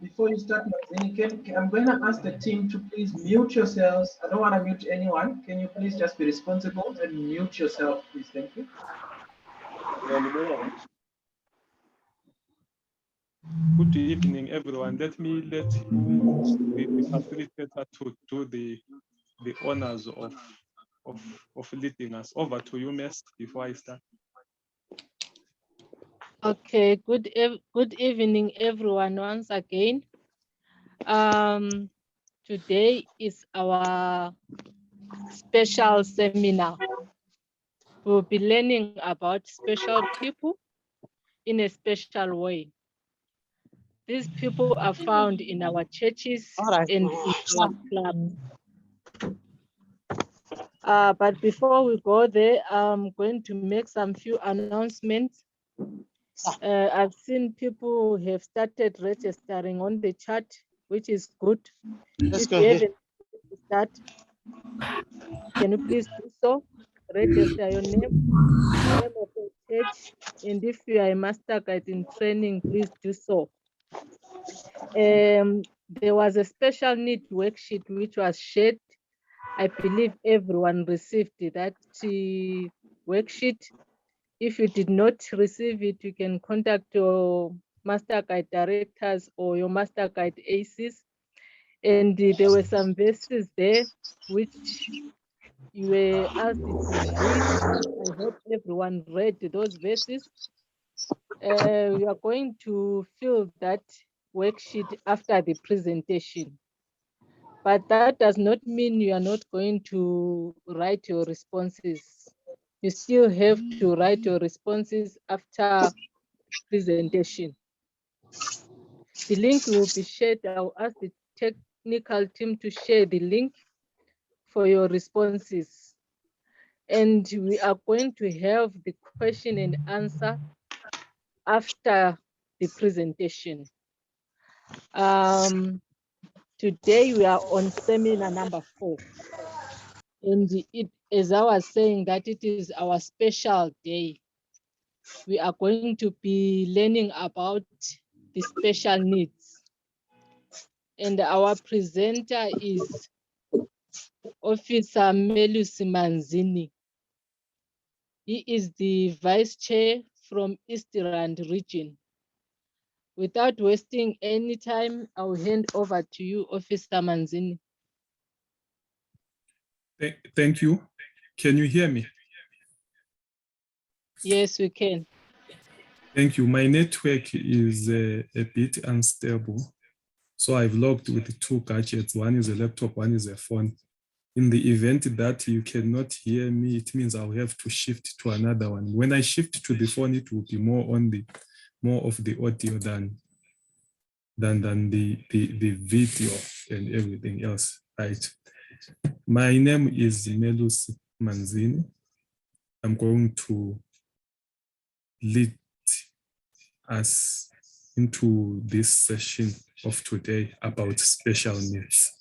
Before you start, Manzini, I'm going to ask the team to please mute yourselves. I don't want to mute anyone. Can you please just be responsible and mute yourself, please? Thank you. Good evening, everyone. Let me let you, the facilitator, to do the honors of leading us. Over to you, Miss, before I start. Okay, good evening, everyone, once again. Today is our special seminar. We'll be learning about special people in a special way. These people are found in our churches and in our clubs. But before we go there, I'm going to make some few announcements. I've seen people have started registering on the chat, which is good. If you haven't start, can you please do so? Register your name of the church, and if you are a master guide in training, please do so. There was a special need worksheet which was shared. I believe everyone received that worksheet. If you did not receive it, you can contact your master guide directors or your master guide ACs. And there were some verses there which you were asked to read. I hope everyone read those verses. You are going to fill that worksheet after the presentation. But that does not mean you are not going to write your responses. You still have to write your responses after presentation. The link will be shared. I'll ask the technical team to share the link for your responses. And we are going to have the question and answer after the presentation. Today we are on seminar number 4. And as I was saying, that it is our special day. We are going to be learning about the special needs. And our presenter is Officer Melusi Manzini. He is the Vice Chair from Eastern Region. Without wasting any time, I'll hand over to you, Officer Manzini. Thank you. Can you hear me? Yes, we can. Thank you. My network is a bit unstable. So I've logged with 2 gadgets. One is a laptop, one is a phone. In the event that you cannot hear me, it means I'll have to shift to another one. When I shift to the phone, it will be more of the audio than the video and everything else. Right. My name is Melusi Manzini. I'm going to lead us into this session of today about special needs.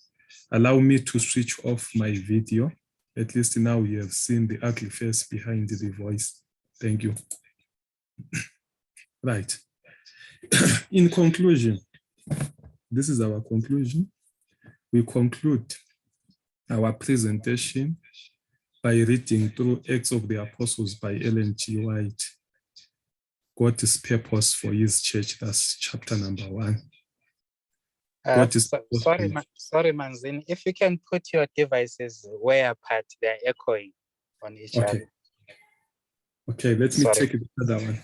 Allow me to switch off my video. At least now you have seen the ugly face behind the voice. Thank you. Right. In conclusion, this is our conclusion. We conclude our presentation by reading through Acts of the Apostles by Ellen G. White. God's purpose for his church, that's chapter number 1. Sorry, Manzini, if you can put your devices way apart, they're echoing on each other. Okay, let me take the other one.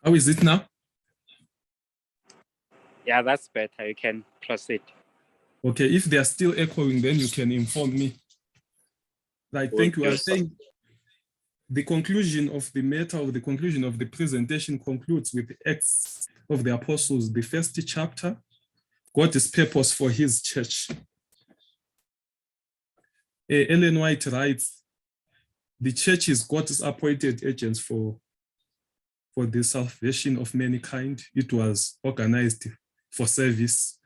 How is it now? Yeah, that's better. You can proceed. Okay, if they are still echoing, then you can inform me. Right, thank you. I was saying the conclusion of the matter, or the conclusion of the presentation concludes with the Acts of the Apostles, the first chapter, God's purpose for his church. Ellen White writes, the church is God's appointed agents for the salvation of mankind. It was organized for service,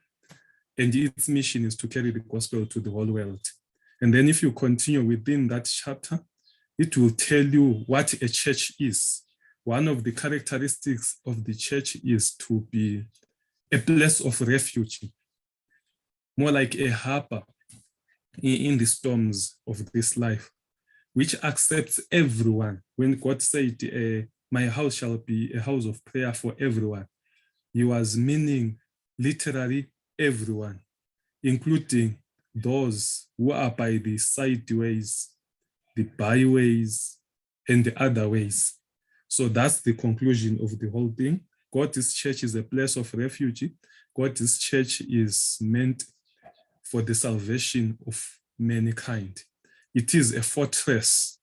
and its mission is to carry the gospel to the whole world. And then if you continue within that chapter, it will tell you what a church is. One of the characteristics of the church is to be a place of refuge, more like a harbor in the storms of this life, which accepts everyone. When God said, my house shall be a house of prayer for everyone, he was meaning literally everyone, including those who are by the sideways, the byways, and the other ways. So that's the conclusion of the whole thing. God's church is a place of refuge. God's church is meant for the salvation of mankind. It is a fortress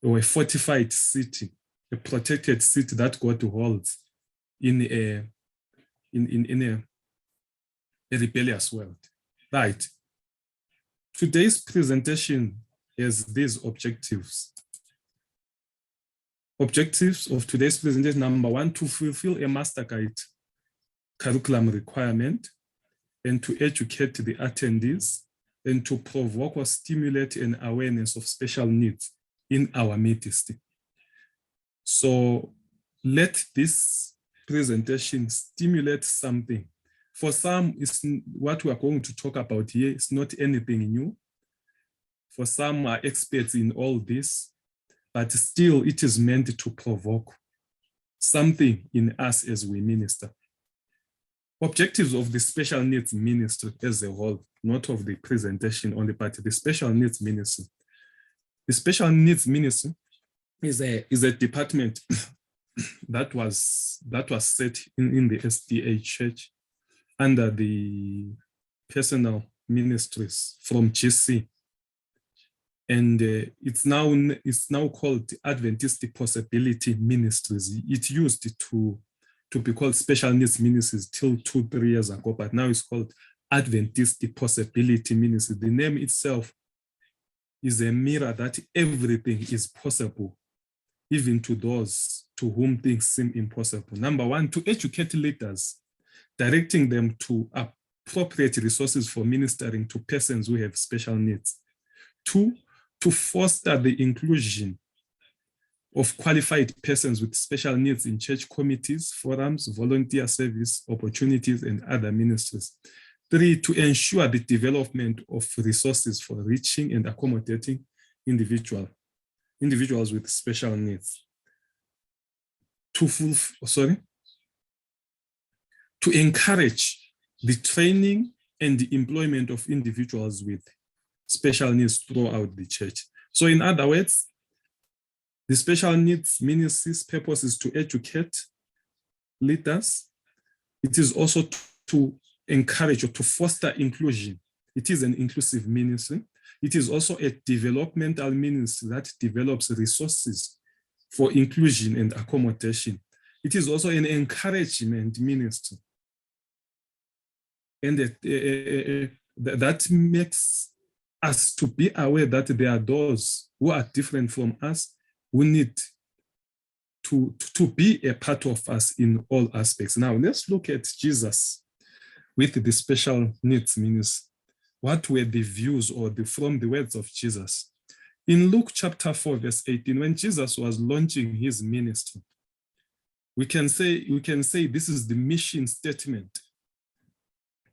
or a fortified city, a protected city that God holds in a rebellious world. Right. Today's presentation has these objectives. Objectives of today's presentation: number one, to fulfill a master guide curriculum requirement and to educate the attendees and to provoke or stimulate an awareness of special needs in our midst. So let this presentation stimulate something. For some, it's what we are going to talk about here is not anything new. For some are experts in all this, but still it is meant to provoke something in us as we minister. Objectives of the special needs ministry as a whole, not of the presentation only, but the special needs ministry. The special needs ministry is a department that was set in the SDA church under the personal ministries from GC. And it's now called Adventist Possibility Ministries. It used to be called Special Needs Ministries till 2-3 years ago, but now it's called Adventist Possibility Ministries. The name itself is a mirror that everything is possible, even to those to whom things seem impossible. Number one, to educate leaders, directing them to appropriate resources for ministering to persons who have special needs. Two, to foster the inclusion of qualified persons with special needs in church committees, forums, volunteer service opportunities, and other ministries. Three, to ensure the development of resources for reaching and accommodating individuals with special needs. To encourage the training and the employment of individuals with special needs throughout the church. So in other words, the special needs ministry's purpose is to educate leaders. It is also to encourage or to foster inclusion. It is an inclusive ministry. It is also a developmental ministry that develops resources for inclusion and accommodation. It is also an encouragement ministry. And that makes us to be aware that there are those who are different from us, who need to be a part of us in all aspects. Now, let's look at Jesus with the special needs ministry. What were the views from the words of Jesus? In Luke chapter 4, verse 18, when Jesus was launching his ministry, we can say this is the mission statement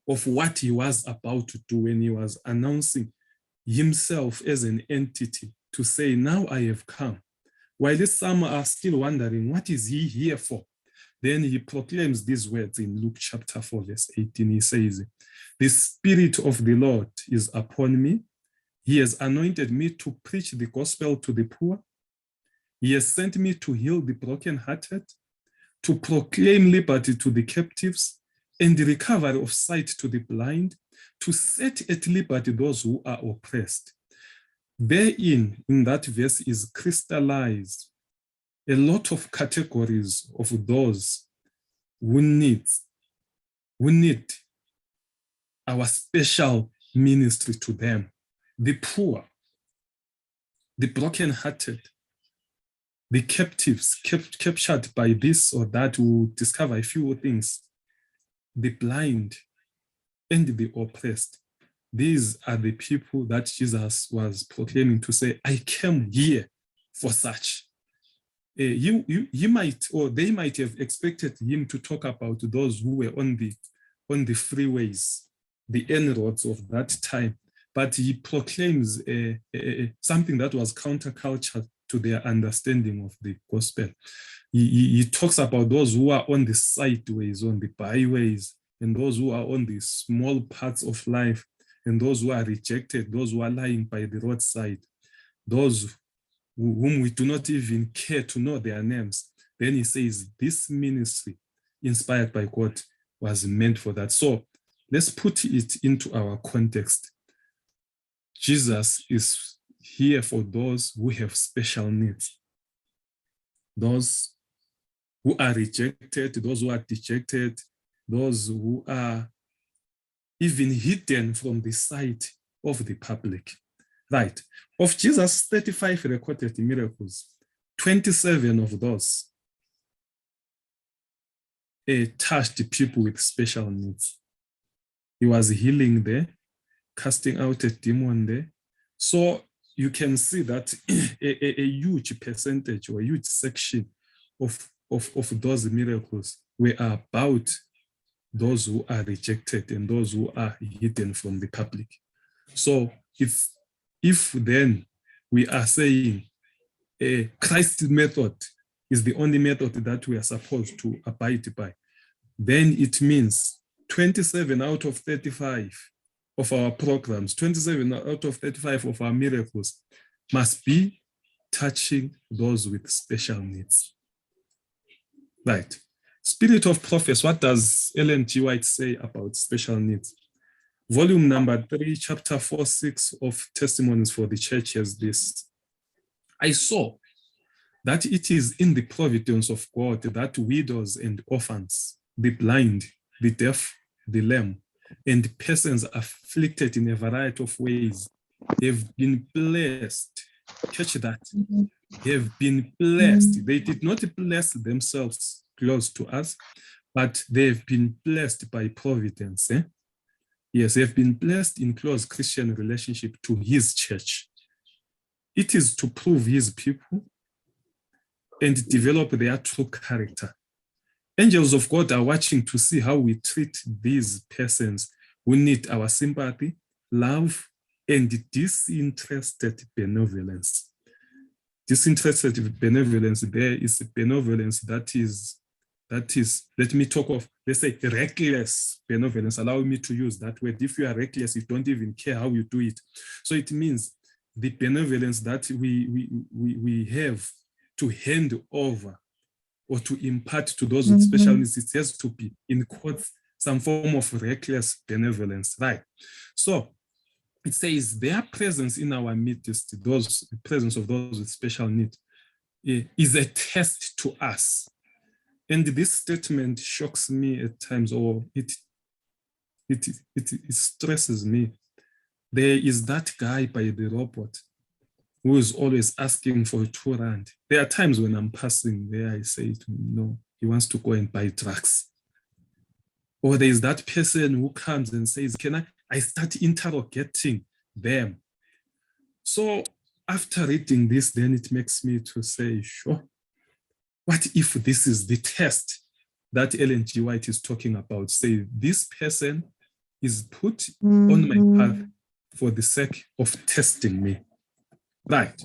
of what he was about to do when he was announcing himself as an entity to say, now I have come. While some are still wondering, what is he here for? Then he proclaims these words in Luke chapter 4, verse 18. He says, the Spirit of the Lord is upon me. He has anointed me to preach the gospel to the poor. He has sent me to heal the brokenhearted, to proclaim liberty to the captives and the recovery of sight to the blind, to set at liberty those who are oppressed. Therein, in that verse, is crystallized a lot of categories of those who need our special ministry to them. the poor, the brokenhearted, the captives captured by this or that, will discover a few things, the blind and the oppressed. These are the people that Jesus was proclaiming to say, I came here for such. You might, or they might have expected him to talk about those who were on the freeways, the En-roads of that time, but he proclaims something that was counterculture to their understanding of the gospel. He talks about those who are on the sideways, on the byways, and those who are on the small parts of life, and those who are rejected, those who are lying by the roadside, those whom we do not even care to know their names. Then he says, this ministry, inspired by God, was meant for that. So let's put it into our context. Jesus is here for those who have special needs, those who are rejected, those who are dejected, those who are even hidden from the sight of the public. Right. Of Jesus' 35 recorded miracles, 27 of those touched people with special needs. He was healing there, casting out a demon there. So you can see that a huge percentage or a huge section of those miracles were about those who are rejected and those who are hidden from the public. So if then we are saying Christ's method is the only method that we are supposed to abide by, then it means 27 out of 35 of our programs, 27 out of 35 of our miracles must be touching those with special needs. Right. Spirit of Prophets, what does Ellen G. White say about special needs? Volume number 3, chapter 4-6 of Testimonies for the Church has this. I saw that it is in the providence of God that widows and orphans, the blind, the deaf, the lame, and persons afflicted in a variety of ways have been blessed. Catch that. Have been blessed. They did not bless themselves close to us, but they've been blessed by providence. Yes, they've been blessed in close Christian relationship to his church. It is to prove his people and develop their true character. Angels of God are watching to see how we treat these persons who need our sympathy, love, and disinterested benevolence. Disinterested benevolence, there is a benevolence that is, let me talk of, let's say, reckless benevolence. Allow me to use that word. If you are reckless, you don't even care how you do it. So it means the benevolence that we have to hand over or to impart to those with special needs, it has to be, in quotes, some form of reckless benevolence, right? So it says their presence in our midst, the presence of those with special need, is a test to us. And this statement shocks me at times, or it stresses me. There is that guy by the robot who is always asking for 2 rand. There are times when I'm passing there, I say to him, no, he wants to go and buy drugs. Or there is that person who comes and says, can I start interrogating them. So after reading this, then it makes me to say, sure, what if this is the test that Ellen G. White is talking about? Say, this person is put on my path for the sake of testing me. Right.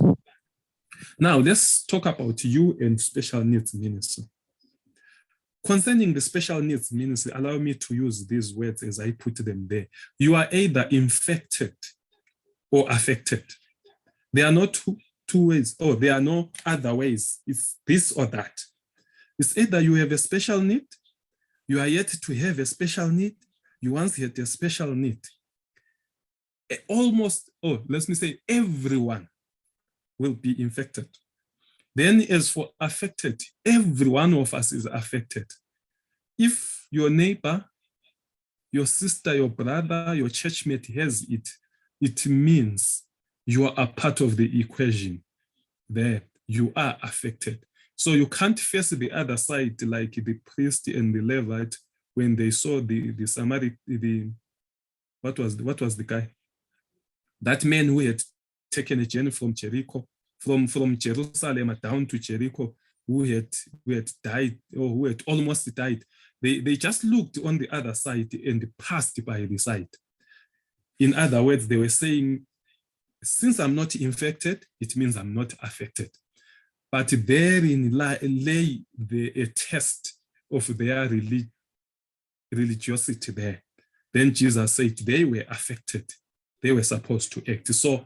Now, let's talk about you and special needs ministry. Concerning the special needs ministry, allow me to use these words as I put them there. You are either infected or affected. There are not two ways, or there are no other ways. It's this or that. It's either you have a special need, you are yet to have a special need, you once had a special need. Almost, let me say, everyone will be infected. Then as for affected, every one of us is affected. If your neighbor, your sister, your brother, your churchmate has it, it means you are a part of the equation there. You are affected. So you can't face the other side like the priest and the Levite when they saw the Samaritan, what was the guy? That man who had taken a journey from Jericho, from Jerusalem down to Jericho, who had died, or who had almost died. They just looked on the other side and passed by the side. In other words, they were saying, since I'm not infected, it means I'm not affected. But therein lay a test of their religiosity there. Then Jesus said they were affected. They were supposed to act. So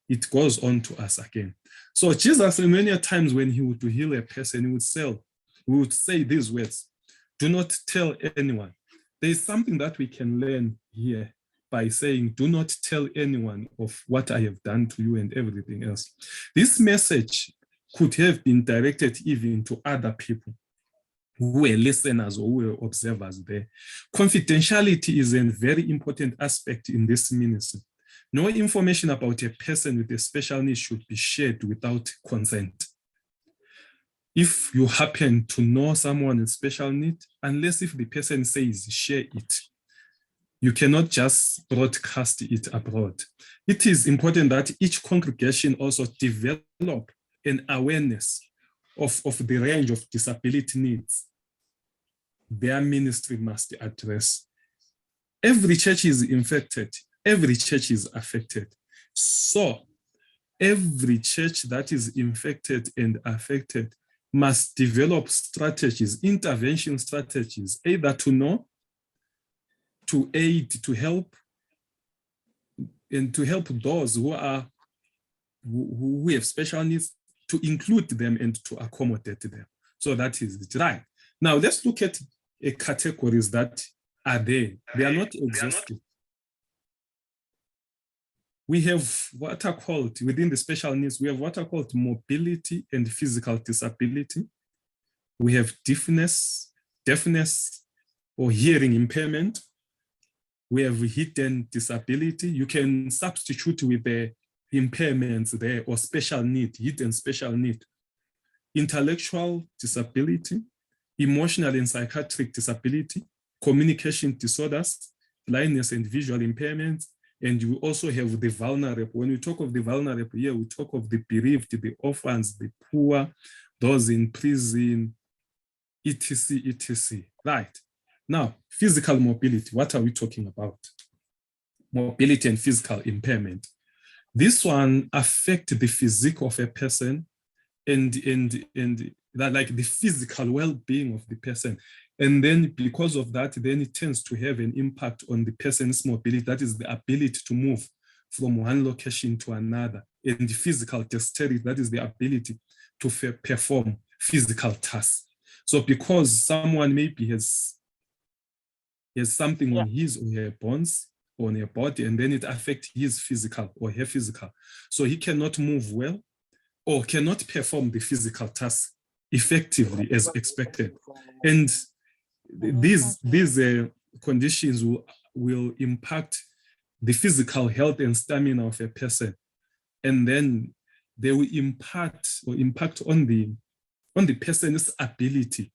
it goes on to us again. So Jesus, many times when he would heal a person, he would say these words, do not tell anyone. There is something that we can learn here by saying, do not tell anyone of what I have done to you and everything else. This message could have been directed even to other people who were listeners or who were observers there. Confidentiality is a very important aspect in this ministry. No information about a person with a special need should be shared without consent. If you happen to know someone with special need, unless if the person says share it, you cannot just broadcast it abroad. It is important that each congregation also develop an awareness of the range of disability needs their ministry must address. Every church is infected. Every church is affected. So every church that is infected and affected must develop strategies, intervention strategies, either to know, to aid, to help, and to help those who have special needs, to include them and to accommodate them. So that is it, right? Now let's look at categories that are there. They are not exhaustive. We have what are called, within the special needs, we have what are called mobility and physical disability. We have deafness or hearing impairment. We have hidden disability. You can substitute with the impairments there, or special need, hidden special need. Intellectual disability, emotional and psychiatric disability, communication disorders, blindness and visual impairments. And you also have the vulnerable. When we talk of the vulnerable here, we talk of the bereaved, the orphans, the poor, those in prison, etc., etc. Right. Now, physical mobility, what are we talking about? Mobility and physical impairment. This one affects the physique of a person and that, like the physical well-being of the person. And then because of that, then it tends to have an impact on the person's mobility. That is the ability to move from one location to another. And the physical dexterity, that is the ability to perform physical tasks. So because someone maybe has something on his or her bones, on her body, and then it affects his physical or her physical. So he cannot move well or cannot perform the physical task effectively as expected. And these conditions will impact the physical health and stamina of a person. And then they will impact on the person's ability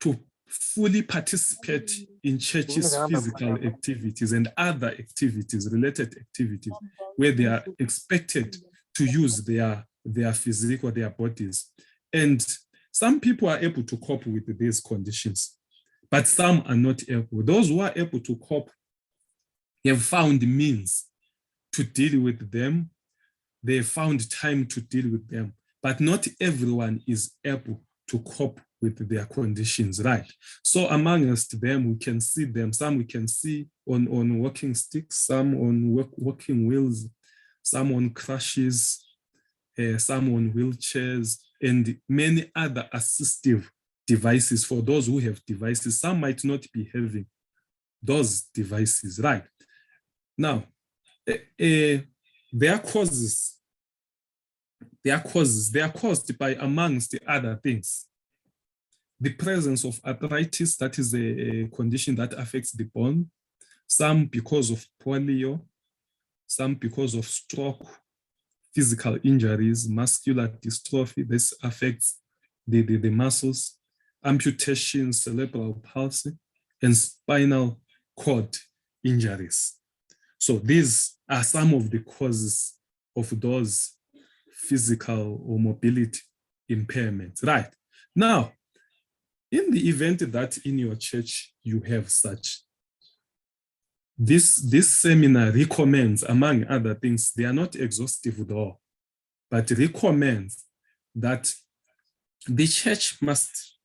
to fully participate in church's physical activities and other activities, related activities, where they are expected to use their physique or their bodies. And some people are able to cope with these conditions, but some are not able. Those who are able to cope have found means to deal with them. They have found time to deal with them, but not everyone is able to cope with their conditions, right? So amongst them, we can see them. Some we can see on walking sticks, some on walking wheels, some on crutches, some on wheelchairs, and many other assistive devices for those who have devices. Some might not be having those devices, right? Now, their causes, they are caused by, amongst the other things, the presence of arthritis, that is a condition that affects the bone, some because of polio, some because of stroke, physical injuries, muscular dystrophy. This affects the muscles, amputation, cerebral palsy, and spinal cord injuries. So these are some of the causes of those physical or mobility impairments. Right. Now, in the event that in your church you have such, this seminar recommends, among other things, they are not exhaustive though, but recommends that the church must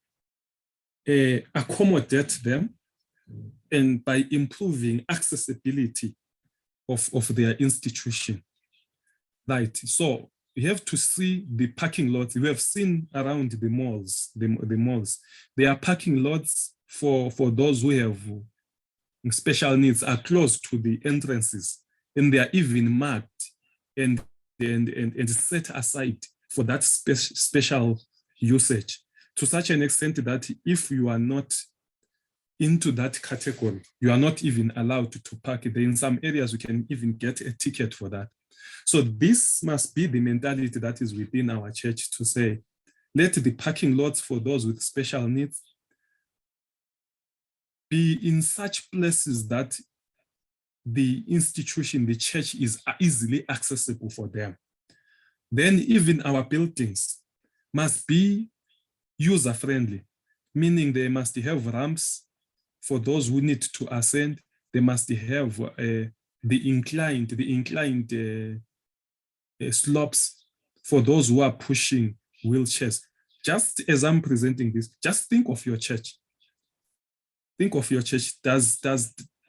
accommodate them, and by improving accessibility of their institution. Right. So you have to see the parking lots. We have seen around the malls, the malls. There are parking lots for those who have special needs are close to the entrances, and they are even marked and set aside for that special usage, to such an extent that if you are not into that category, you are not even allowed to park there. In some areas, you can even get a ticket for that. So this must be the mentality that is within our church, to say, let the parking lots for those with special needs be in such places that the institution, the church, is easily accessible for them. Then even our buildings must be user-friendly, meaning they must have ramps for those who need to ascend. They must have the inclined slopes for those who are pushing wheelchairs. Just as I'm presenting this, just think of your church. Think of your church.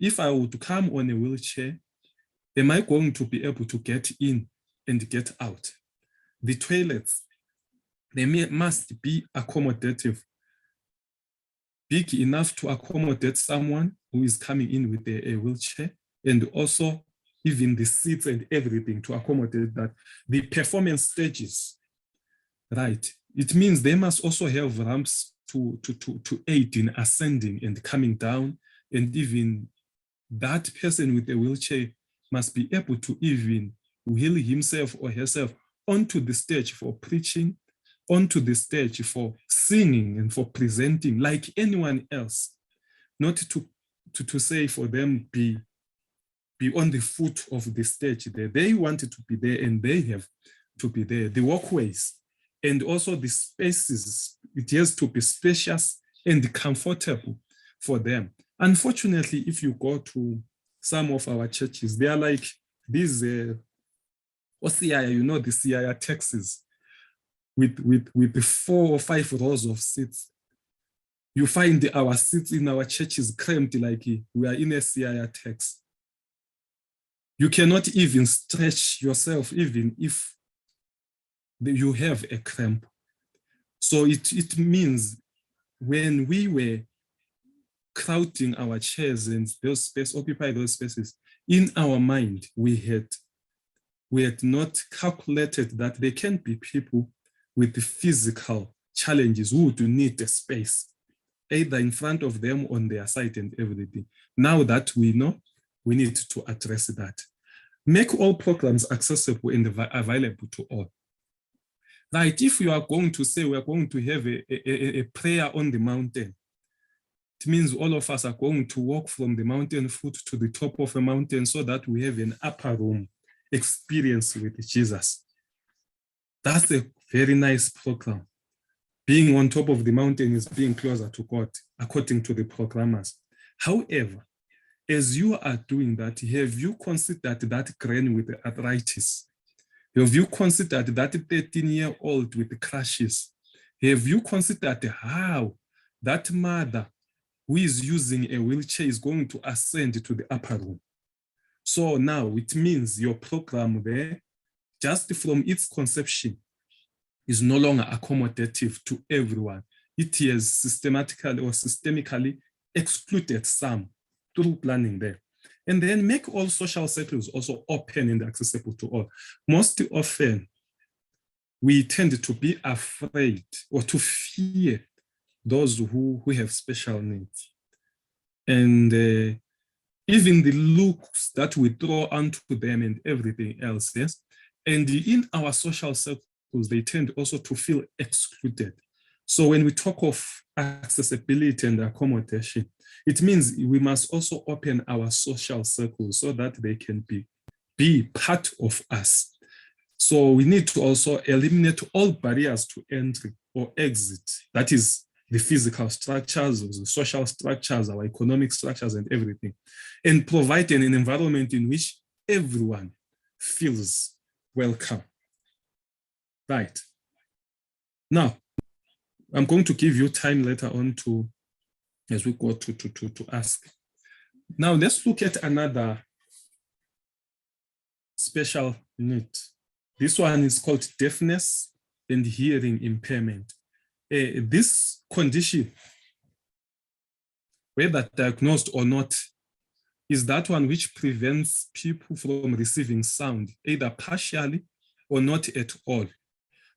If I would come on a wheelchair, am I going to be able to get in and get out? The toilets, they must be accommodative, big enough to accommodate someone who is coming in with a wheelchair, and also even the seats and everything to accommodate that. The performance stages, right? It means they must also have ramps to aid in ascending and coming down, and even that person with a wheelchair must be able to even wheel himself or herself onto the stage for preaching, onto the stage for singing and for presenting like anyone else. Not to say for them be on the foot of the stage there. They wanted to be there, and they have to be there. The walkways and also the spaces, it has to be spacious and comfortable for them. Unfortunately, if you go to some of our churches, they are like these OCI, you know, the CIR taxis with the 4 or 5 rows of seats. You find our seats in our churches cramped like we are in a CIR tax. You cannot even stretch yourself, even if you have a cramp. So it means when we were crowding our chairs and those space, occupy those spaces, in our mind, we had not calculated that there can be people with the physical challenges who do need a space, either in front of them, on their side, and everything. Now that we know, we need to address that. Make all programs accessible and available to all. Right, if you are going to say we are going to have a prayer on the mountain, it means all of us are going to walk from the mountain foot to the top of a mountain so that we have an upper room experience with Jesus. That's a very nice program. Being on top of the mountain is being closer to God, according to the programmers. However, as you are doing that, have you considered that granny with arthritis? Have you considered that 13-year-old with crashes? Have you considered how that mother who is using a wheelchair is going to ascend to the upper room? So now it means your program there, just from its conception, is no longer accommodative to everyone. It has systematically or systemically excluded some through planning there. And then make all social circles also open and accessible to all. Most often, we tend to be afraid or to fear those who have special needs. And even the looks that we throw onto them and everything else, yes? And in our social circles, they tend also to feel excluded. So when we talk of accessibility and accommodation, it means we must also open our social circles so that they can be part of us. So we need to also eliminate all barriers to entry or exit. That is the physical structures, the social structures, our economic structures and everything, and provide an environment in which everyone feels welcome. Right. Now, I'm going to give you time later on to, as we go to ask. Now, let's look at another special need. This one is called deafness and hearing impairment. This condition, whether diagnosed or not, is that one which prevents people from receiving sound, either partially or not at all.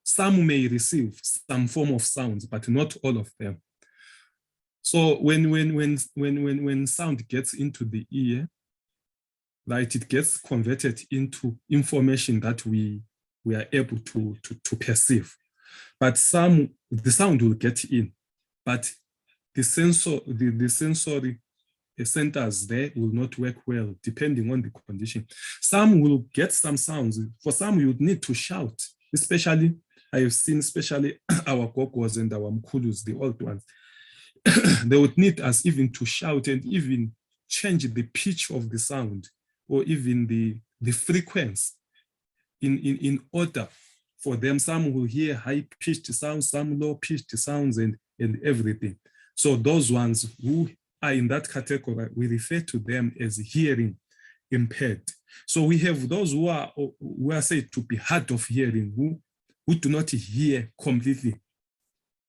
Some may receive some form of sounds, but not all of them. So when sound gets into the ear, right, it gets converted into information that we are able to perceive. But the sound will get in, but the sensory centers there will not work well, depending on the condition. Some will get some sounds. For some, you would need to shout, especially, I have seen especially our gogos and our mkulus, the old ones. They would need us even to shout and even change the pitch of the sound or even the frequency in order for them. Some will hear high-pitched sounds, some low-pitched sounds and everything. So those ones who are in that category, we refer to them as hearing impaired. So we have those who are said to be hard of hearing, who do not hear completely.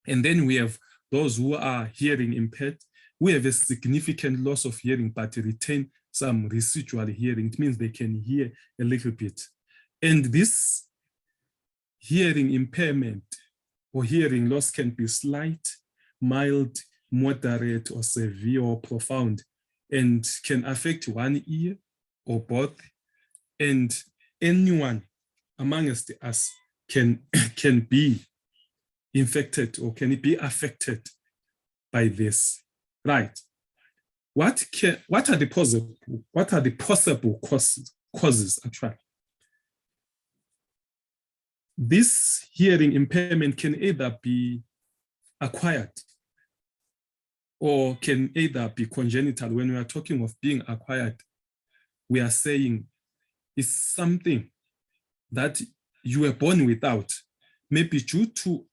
And then we have those who are hearing impaired, who have a significant loss of hearing, but retain some residual hearing. It means they can hear a little bit. And this hearing impairment or hearing loss can be slight, mild, moderate, or severe, or profound, and can affect one ear or both. And anyone amongst us can be infected or can be affected by this, right? What are the possible causes actually? This hearing impairment can either be acquired or can either be congenital. When we are talking of being acquired, we are saying it's something that you were born without, maybe due to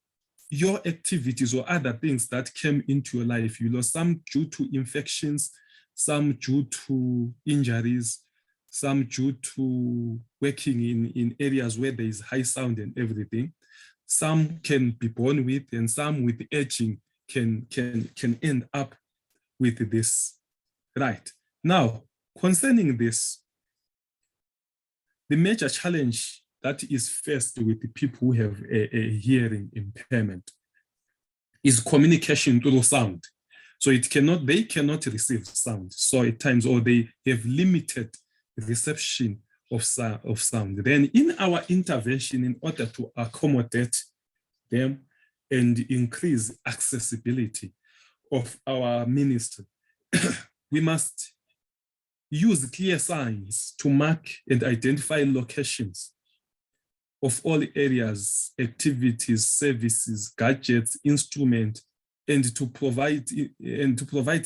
your activities or other things that came into your life. You lost some due to infections, some due to injuries, some due to working in areas where there is high sound and everything. Some can be born with, and some with aging can end up with this. Right. Now, concerning this, the major challenge that is faced with the people who have a hearing impairment is communication through sound. So they cannot receive sound. So at times, or they have limited reception of sound. Then in our intervention, in order to accommodate them and increase accessibility of our ministry, we must use clear signs to mark and identify locations of all areas, activities, services, gadgets, instruments, and to provide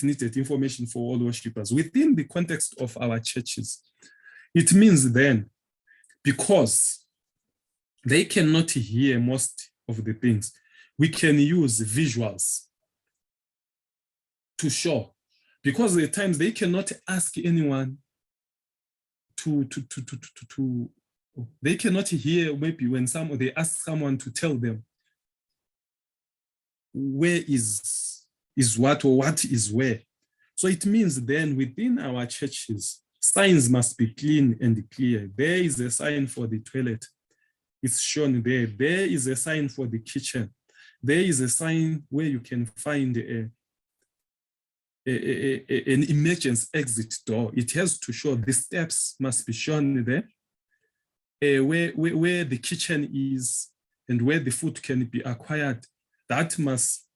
needed information for all worshippers within the context of our churches. It means then, because they cannot hear most of the things, we can use visuals to show, because at times they cannot ask anyone they cannot hear, maybe when they ask someone to tell them where is what or what is where. So it means then within our churches, signs must be clean and clear. There is a sign for the toilet. It's shown there. There is a sign for the kitchen. There is a sign where you can find an emergency exit door. It has to show the steps must be shown there, where the kitchen is and where the food can be acquired. That must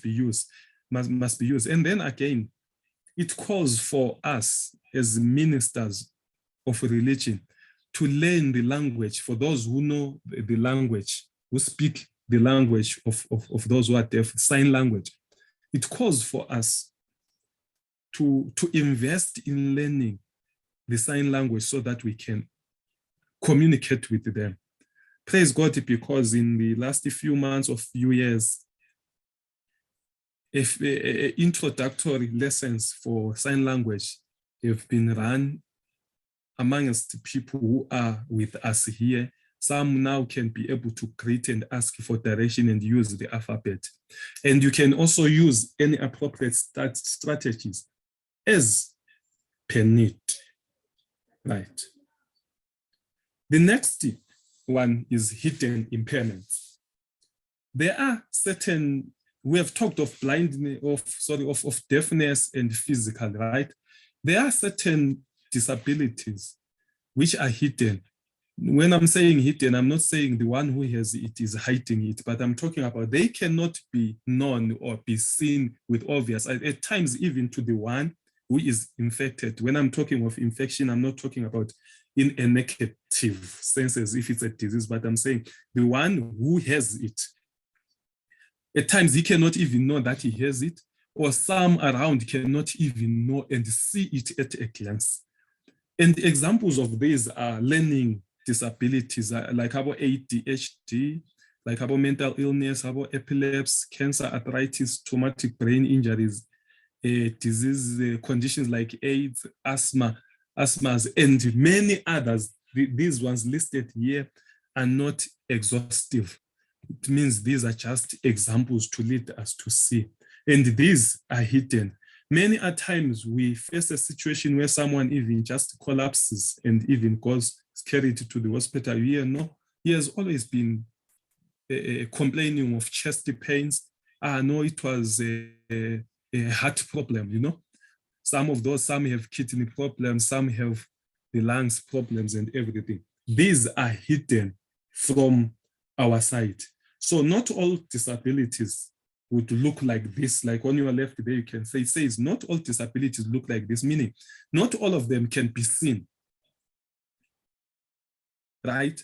be used, must be used. And then again, it calls for us as ministers of religion to learn the language for those who know the language, who speak the language of those who are deaf, sign language. It calls for us to invest in learning the sign language so that we can communicate with them. Praise God, because in the last few months or few years, if introductory lessons for sign language have been run amongst people who are with us here. Some now can be able to create and ask for direction and use the alphabet. And you can also use any appropriate strategies as per need. Right. The next one is hidden impairments. There are certain, we have talked of blindness, of deafness and physical, right? There are certain disabilities which are hidden. When I'm saying hidden, I'm not saying the one who has it is hiding it, but I'm talking about they cannot be known or be seen with obvious, at times even to the one who is infected. When I'm talking of infection, I'm not talking about in a negative sense as if it's a disease, but I'm saying the one who has it. At times he cannot even know that he has it, or some around cannot even know and see it at a glance. And examples of these are learning disabilities, like about ADHD, like about mental illness, about epilepsy, cancer, arthritis, traumatic brain injuries, disease conditions like AIDS, asthmas, and many others. These ones listed here are not exhaustive. It means these are just examples to lead us to see. And these are hidden. Many a times we face a situation where someone even just collapses and even goes carried to the hospital. He has always been complaining of chest pains. No, it was a heart problem, Some have kidney problems, some have the lungs problems and everything. These are hidden from our side. So not all disabilities would look like this. Like on your left there, you can say, it says not all disabilities look like this, meaning not all of them can be seen, right?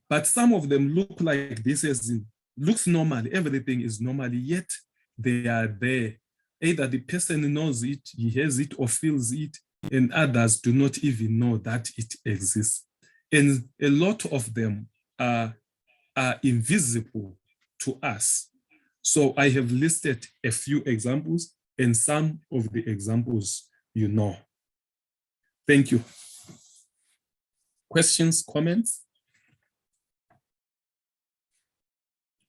But some of them look like this, as in, looks normal, everything is normal, yet they are there. Either the person knows it, he has it or feels it, and others do not even know that it exists. And a lot of them are invisible to us. So I have listed a few examples, and some of the examples you know. Thank you. Questions, comments?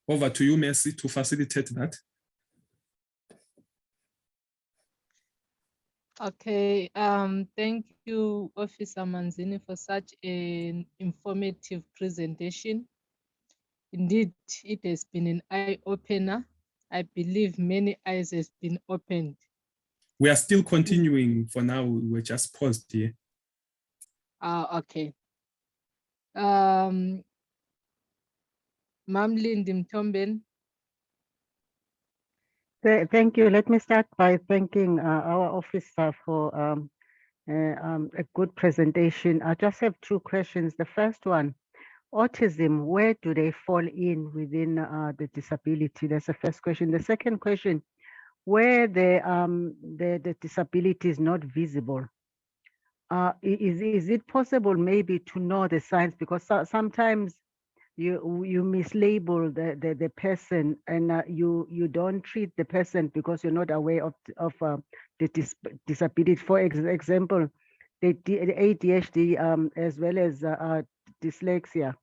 Over to you, Mercy, to facilitate that. Okay, thank you, Officer Manzini, for such an informative presentation. Indeed, it has been an eye-opener. I believe many eyes has been opened. We are still continuing for now. We're just paused here. Okay. Mam Lindy Mtomben. Thank you. Let me start by thanking our officer for a good presentation. I just have two questions. The first one, autism, where do they fall in within the disability? That's the first question. The second question, where the disability is not visible, is it possible maybe to know the signs? Because sometimes you mislabel the person, and you don't treat the person because you're not aware of the disability. For example, the ADHD as well as dyslexia.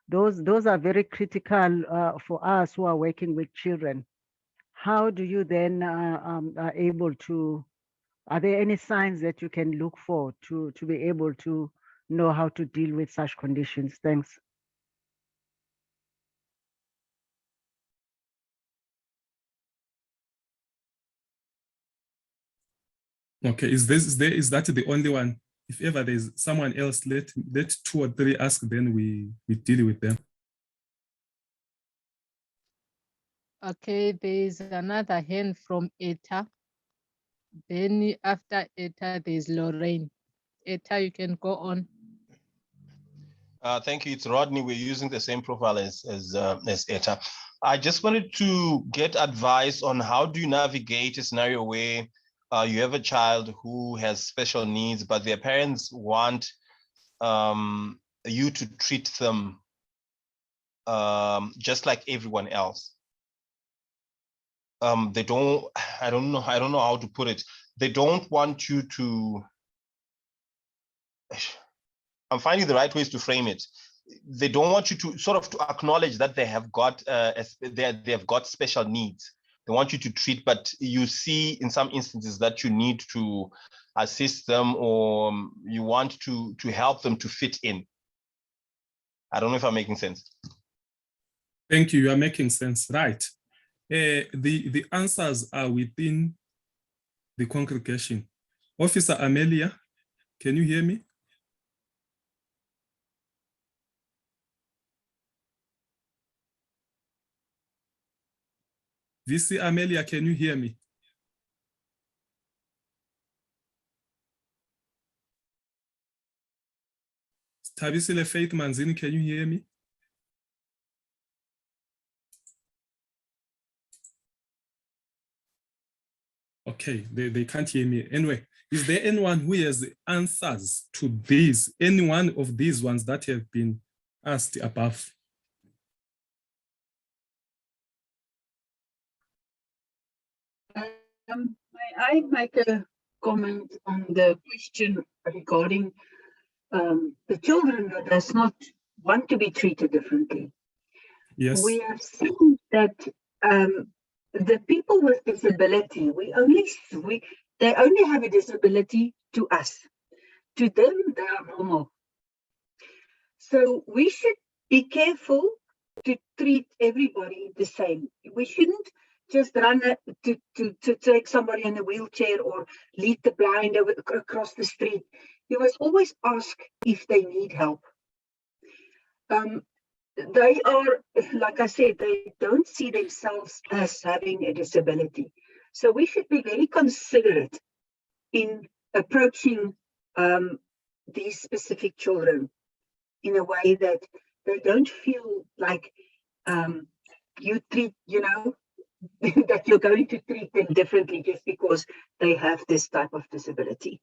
Those are very critical for us who are working with children. How do you then are able to? Are there any signs that you can look for to be able to know how to deal with such conditions? Thanks. Okay, is that the only one? If ever there's someone else, let 2 or 3 ask, then we deal with them. Okay, there is another hand from Eta. Then after Eta, there's Lorraine. Eta, you can go on. Thank you. It's Rodney. We're using the same profile as Eta. I just wanted to get advice on how do you navigate a scenario where you have a child who has special needs, but their parents want you to treat them just like everyone else. They don't. I don't know how to put it. They don't want you to. I'm finding the right ways to frame it. They don't want you to sort of to acknowledge that they have got they have got special needs. They want you to treat, but you see in some instances that you need to assist them, or you want to help them to fit in. I don't know if I'm making sense. Thank you. You are making sense, right? The answers are within the congregation. Officer Amelia, can you hear me? VC Amelia, can you hear me? Tabisile Faith Manzini, can you hear me? Okay, they can't hear me. Anyway, is there anyone who has answers to these, any one of these ones that have been asked above? May I make a comment on the question regarding the children that does not want to be treated differently? Yes. We have seen that the people with disability, they only have a disability to us. To them, they are normal. So we should be careful to treat everybody the same. We shouldn't just run to take somebody in a wheelchair or lead the blind across the street. You must always ask if they need help. They are, like I said, they don't see themselves as having a disability. So we should be very considerate in approaching these specific children in a way that they don't feel like you treat, that you're going to treat them differently just because they have this type of disability.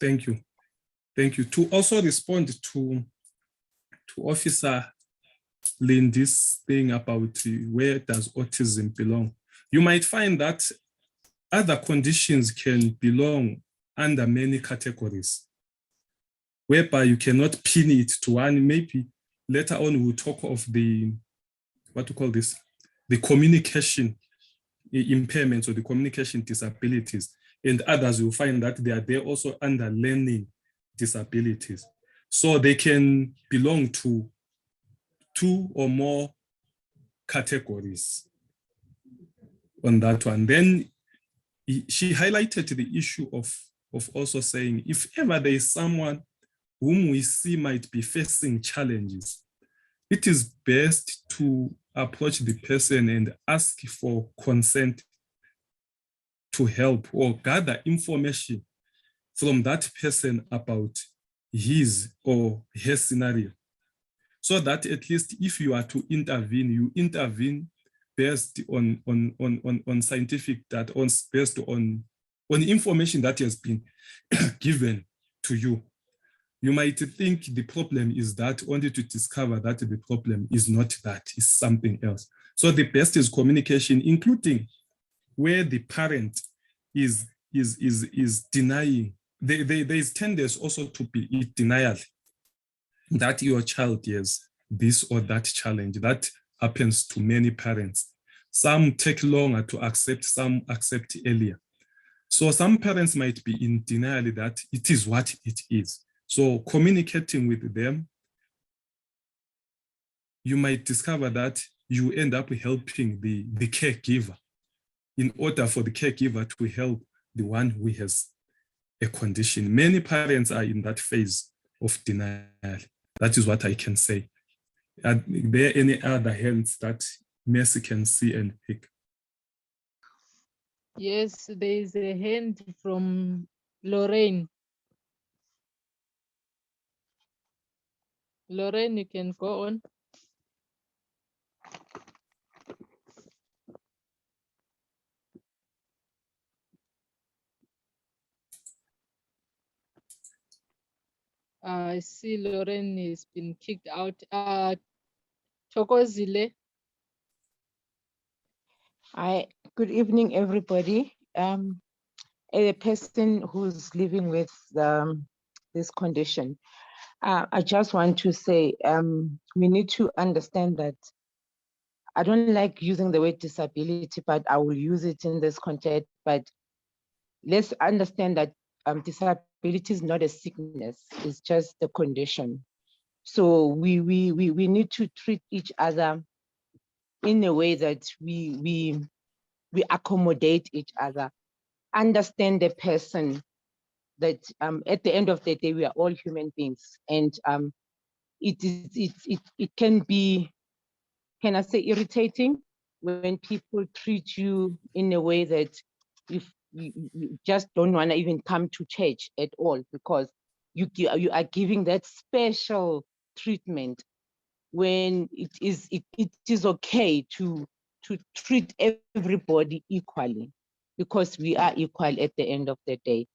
Thank you. Thank you. To also respond to Officer Lindy's thing about where does autism belong, you might find that other conditions can belong under many categories, whereby you cannot pin it to one. Maybe later on we'll talk of the, what to call this, the communication impairments or the communication disabilities, and others will find that they are there also under learning disabilities. So they can belong to 2 or more categories on that one. Then she highlighted the issue of also saying, if ever there is someone whom we see might be facing challenges, it is best to approach the person and ask for consent to help or gather information from that person about his or her scenario, so that at least if you are to intervene, you intervene based on scientific data, based on information that has been given to you. You might think the problem is that, only to discover that the problem is not that, it's something else. So the best is communication, including where the parent is denying. There is tendency also to be denial that your child has this or that challenge. That happens to many parents. Some take longer to accept, some accept earlier. So some parents might be in denial that it is what it is. So communicating with them, you might discover that you end up helping the caregiver in order for the caregiver to help the one who has a condition. Many parents are in that phase of denial. That is what I can say. Are there any other hands that Mercy can see and pick? Yes, there is a hand from Lorraine. Lorraine, you can go on. I see Lorraine has been kicked out. Thokozile. Hi, good evening, everybody. A person who's living with this condition, I just want to say we need to understand that I don't like using the word disability, but I will use it in this context. But let's understand that disability is not a sickness; it's just a condition. So we need to treat each other in a way that we accommodate each other, understand the person, that at the end of the day, we are all human beings. And it can be, can I say, irritating when people treat you in a way that you just don't want to even come to church at all, because you are giving that special treatment when it is okay to treat everybody equally, because we are equal at the end of the day.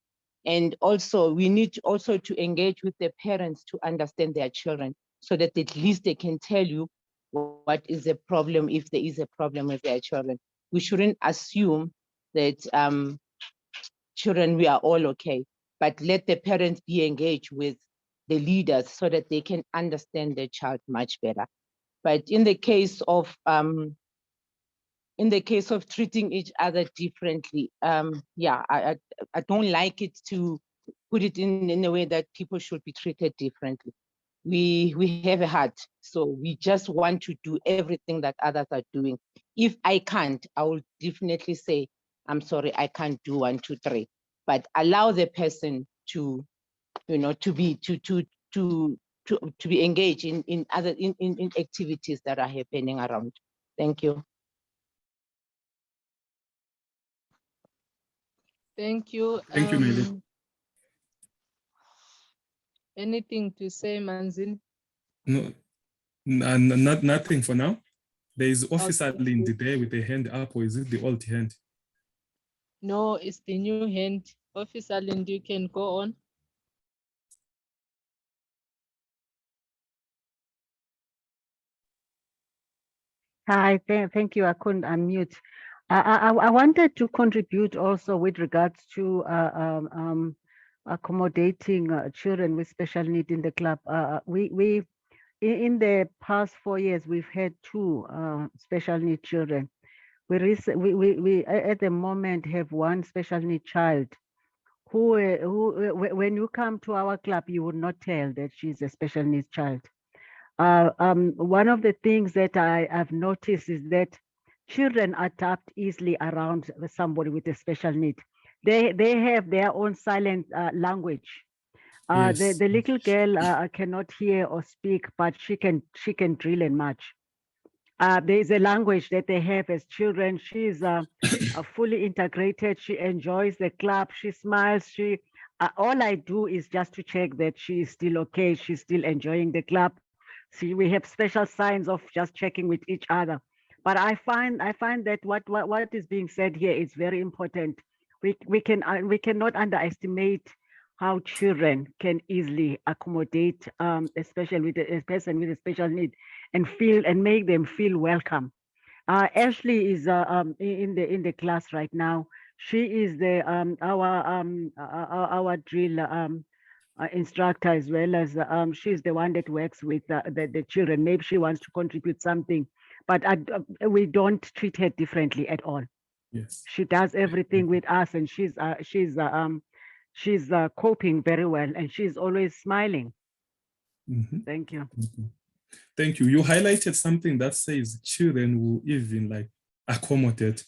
And also we need also to engage with the parents to understand their children, so that at least they can tell you what is the problem, if there is a problem with their children. We shouldn't assume that children, we are all okay, but let the parents be engaged with the leaders so that they can understand their child much better. But in the case of treating each other differently, yeah, I don't like it to put it in a way that people should be treated differently. We have a heart, so we just want to do everything that others are doing. If I can't, I will definitely say, I'm sorry, I can't do 1, 2, 3. But allow the person to, to be engaged in other activities that are happening around. Thank you. Thank you. Thank you, Nelly. Anything to say, Manzini? No, nothing for now. There is Officer Okay. Lindy there with a hand up, or is it the old hand? No, it's the new hand. Officer Lindy, you can go on. Hi, thank you. I couldn't unmute. I wanted to contribute also with regards to accommodating children with special need in the club. We in the past 4 years, we've had 2 special need children. We at the moment have 1 special need child who when you come to our club, you would not tell that she's a special needs child. One of the things that I've noticed is that children adapt easily around somebody with a special need. They have their own silent language. Yes. The little girl cannot hear or speak, but she can drill and march. There is a language that they have as children. She's fully integrated. She enjoys the club. She smiles. All I do is just to check that she is still okay. She's still enjoying the club. See, we have special signs of just checking with each other. But I find that what is being said here is very important. We cannot underestimate how children can easily accommodate, especially with a person with a special need, and make them feel welcome. Ashley is in the class right now. She is the our drill instructor, as well as she's the one that works with the children. Maybe she wants to contribute something, but we don't treat her differently at all. Yes. She does everything with us, and she's coping very well, and she's always smiling. Thank you. Thank you. You highlighted something that says children will even like accommodate.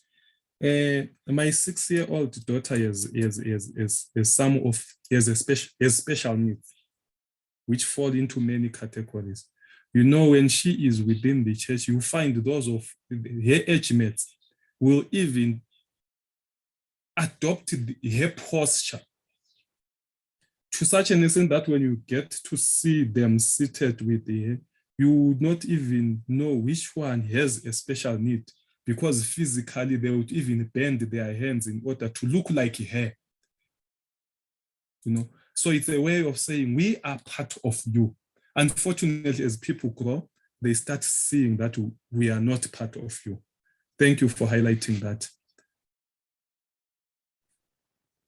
My 6-year-old daughter has special needs, which fall into many categories. You know, when she is within the church, you find those of her age mates will even adopt her posture to such an extent that when you get to see them seated with her, you would not even know which one has a special need, because physically they would even bend their hands in order to look like her. You know, so it's a way of saying we are part of you. Unfortunately, as people grow, they start seeing that we are not part of you. Thank you for highlighting that.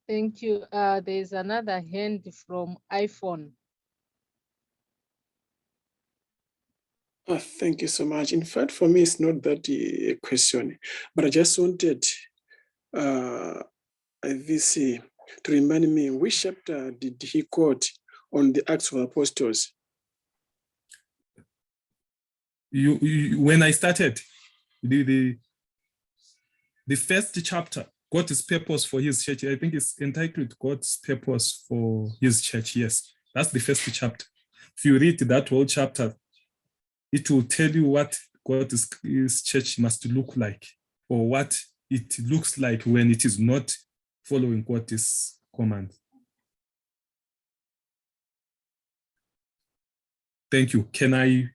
Thank you. There's another hand from iPhone. Thank you so much. In fact, for me, it's not that a question, but I just wanted this to remind me, which chapter did he quote on the Acts of Apostles? When I started, the first chapter, God's purpose for his church, I think it's entitled God's purpose for his church. Yes, that's the first chapter. If you read that whole chapter, it will tell you what God's church must look like, or what it looks like when it is not following God's command. Thank you. Can I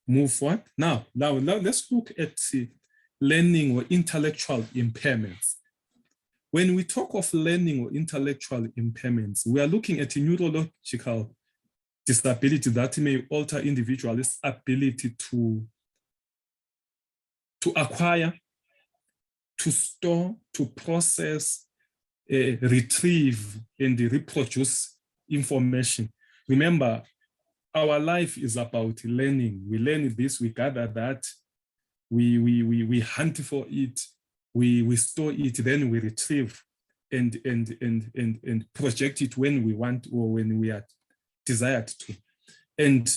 move forward? Now let's look at learning or intellectual impairments. When we talk of learning or intellectual impairments, we are looking at a neurological disability that may alter individuals' ability to acquire, to store, to process, retrieve, and reproduce information. Remember, our life is about learning. We learn this, we gather that, we hunt for it, we store it, then we retrieve and project it when we want or when we are desired to. And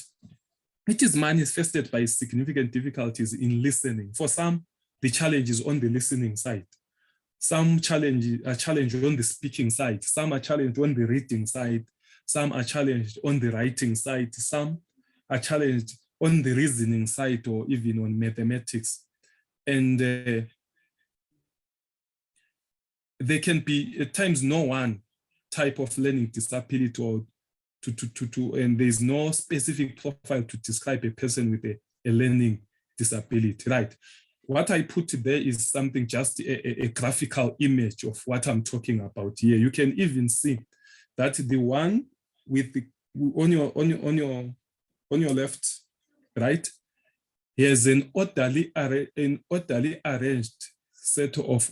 it is manifested by significant difficulties in listening. For some, the challenge is on the listening side. Some are challenged on the speaking side. Some are challenged on the reading side. Some are challenged on the writing side. Some are challenged on the reasoning side or even on mathematics. And there can be at times no one type of learning disability or and there's no specific profile to describe a person with a learning disability, right? What I put there is something, just a graphical image of what I'm talking about here. You can even see that the one with the on your left, right, here's an orderly arranged set of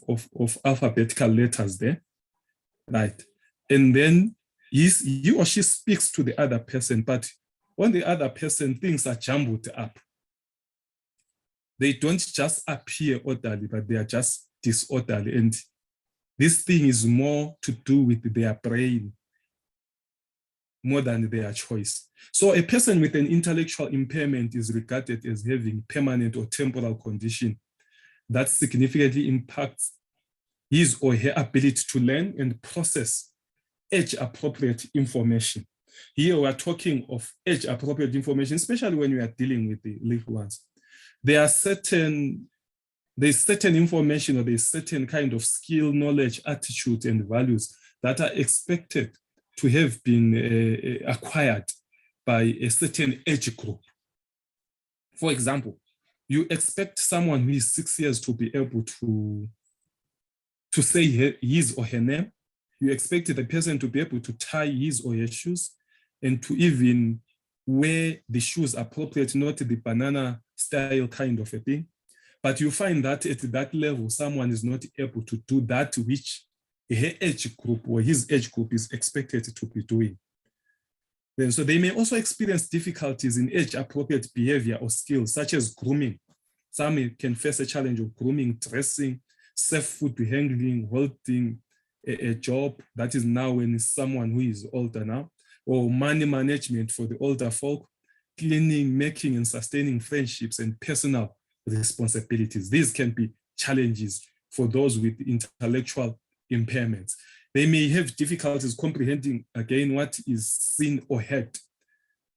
alphabetical letters there, right? And then he or she speaks to the other person, but on the other person, things are jumbled up. They don't just appear orderly, but they are just disorderly. And this thing is more to do with their brain more than their choice. So a person with an intellectual impairment is regarded as having permanent or temporal condition that significantly impacts his or her ability to learn and process age-appropriate information. Here we are talking of age-appropriate information, especially when we are dealing with the little ones. There's certain information, or there's certain kind of skill, knowledge, attitude, and values that are expected to have been acquired by a certain age group. For example, you expect someone who is 6 years to be able to say his or her name. You expect the person to be able to tie his or her shoes and to even wear the shoes appropriate, not the banana style kind of a thing. But you find that at that level, someone is not able to do that which her age group or his age group is expected to be doing. Then, so they may also experience difficulties in age-appropriate behavior or skills, such as grooming. Some can face a challenge of grooming, dressing, safe food handling, holding a job. That is now when it's someone who is older now, or money management for the older folk, cleaning, making and sustaining friendships and personal responsibilities. These can be challenges for those with intellectual impairments. They may have difficulties comprehending, again, what is seen or heard,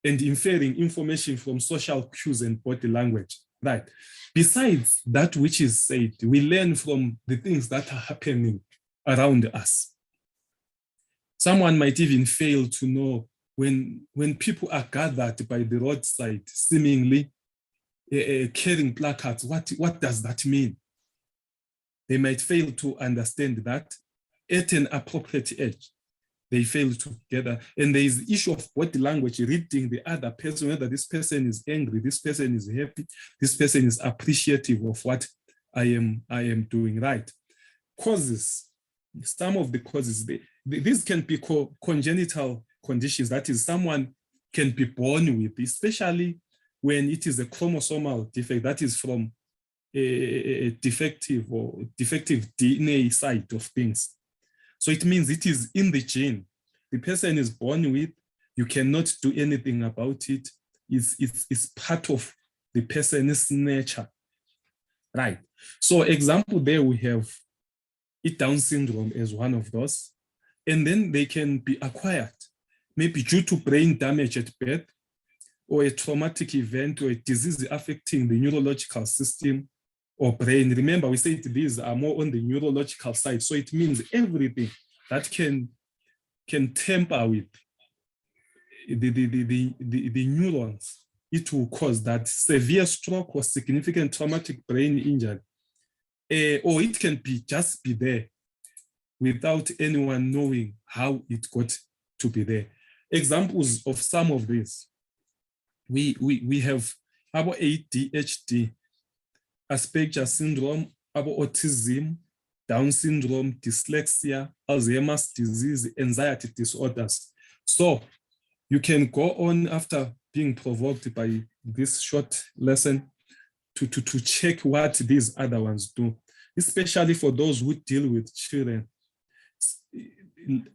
and inferring information from social cues and body language, right? Besides that which is said, we learn from the things that are happening around us. Someone might even fail to know when people are gathered by the roadside, seemingly carrying placards, what does that mean? They might fail to understand that at an appropriate age. They fail together. And there is the issue of body language, reading the other person, whether this person is angry, this person is happy, this person is appreciative of what I am doing, right? Causes, some of the causes, these can be congenital conditions, that is, someone can be born with, especially when it is a chromosomal defect, that is from a defective DNA side of things. So it means it is in the gene. The person is born with, you cannot do anything about it. It's part of the person's nature, right? So example there, we have Down syndrome as one of those. And then they can be acquired, maybe due to brain damage at birth, or a traumatic event, or a disease affecting the neurological system or brain. Remember, we said these are more on the neurological side. So it means everything that can tamper with the neurons, it will cause that severe stroke or significant traumatic brain injury. Or it can just be there without anyone knowing how it got to be there. Examples of some of this, we have our ADHD, Asperger's syndrome, our autism, Down syndrome, dyslexia, Alzheimer's disease, anxiety disorders. So you can go on after being provoked by this short lesson to check what these other ones do, especially for those who deal with children.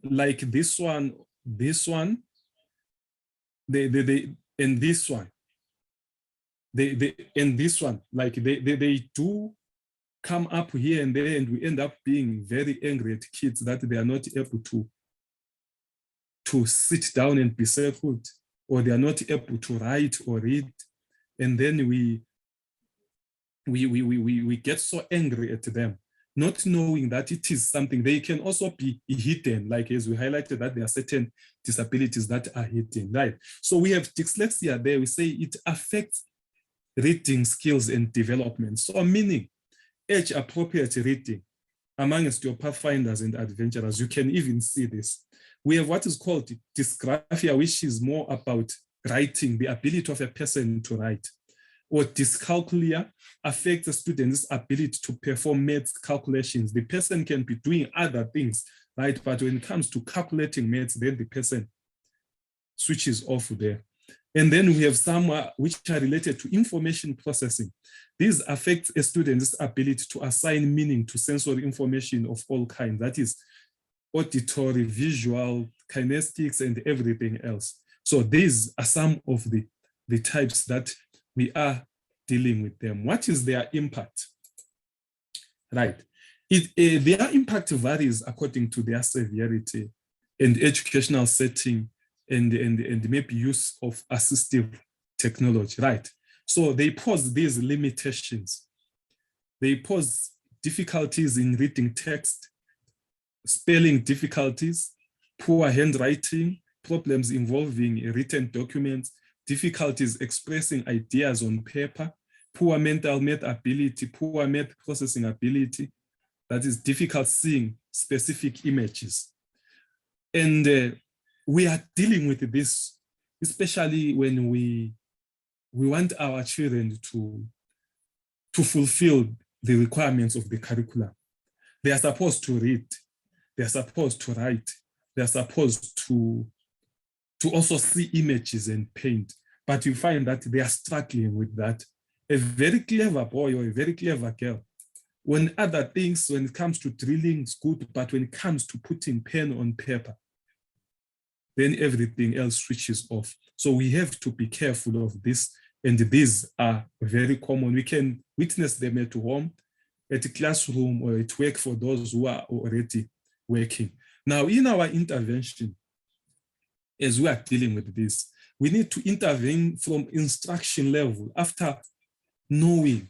Like this one, and this one. And this one, like they do come up here and there, and we end up being very angry at kids that they are not able to sit down and be settled, or they are not able to write or read. And then we get so angry at them, not knowing that it is something. They can also be hidden, like as we highlighted that there are certain disabilities that are hidden, right? So we have dyslexia there, we say it affects reading skills and development. So meaning age-appropriate reading amongst your pathfinders and adventurers, you can even see this. We have what is called dysgraphia, which is more about writing, the ability of a person to write. Or dyscalculia affects a student's ability to perform maths calculations. The person can be doing other things, right? But when it comes to calculating maths, then the person switches off there. And then we have some which are related to information processing. These affect a student's ability to assign meaning to sensory information of all kinds. That is auditory, visual, kinestics, and everything else. So these are some of the types that we are dealing with them. What is their impact? Right. Their impact varies according to their severity and educational setting and maybe use of assistive technology, right? So they pose these limitations. They pose difficulties in reading text, spelling difficulties, poor handwriting, problems involving written documents, difficulties expressing ideas on paper, poor mental math ability, poor math processing ability, that is difficult seeing specific images. And we are dealing with this, especially when we want our children to fulfill the requirements of the curriculum. They are supposed to read, they are supposed to write, they are supposed to also see images and paint, but you find that they are struggling with that. A very clever boy or a very clever girl, when other things, when it comes to drilling, is good, but when it comes to putting pen on paper, then everything else switches off. So we have to be careful of this, and these are very common. We can witness them at home, at a classroom or at work for those who are already working. Now, in our intervention, as we are dealing with this, we need to intervene from instruction level after knowing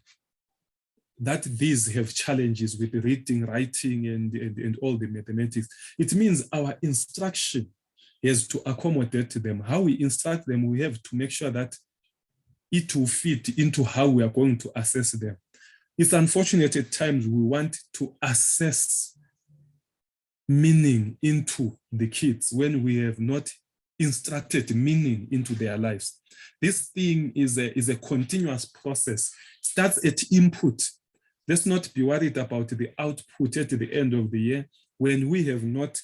that these have challenges with reading, writing, and all the mathematics. It means our instruction is to accommodate them. How we instruct them, we have to make sure that it will fit into how we are going to assess them. It's unfortunate at times we want to assess meaning into the kids when we have not instructed meaning into their lives. This thing is a continuous process. Starts at input. Let's not be worried about the output at the end of the year when we have not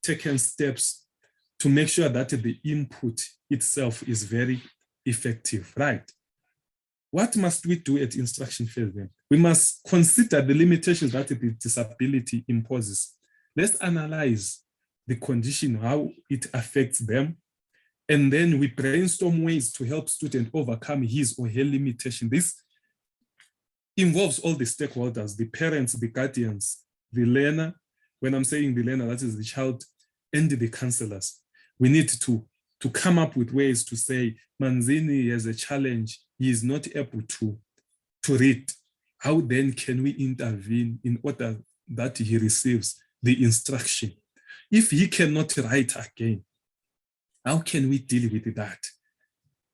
taken steps to make sure that the input itself is very effective, right? What must we do at instruction phase then? We must consider the limitations that the disability imposes. Let's analyze the condition, how it affects them, and then we brainstorm ways to help student overcome his or her limitation. This involves all the stakeholders, the parents, the guardians, the learner. When I'm saying the learner, that is the child, and the counselors. We need to come up with ways to say, Manzini has a challenge. He is not able to read. How then can we intervene in order that he receives the instruction? If he cannot write again, how can we deal with that?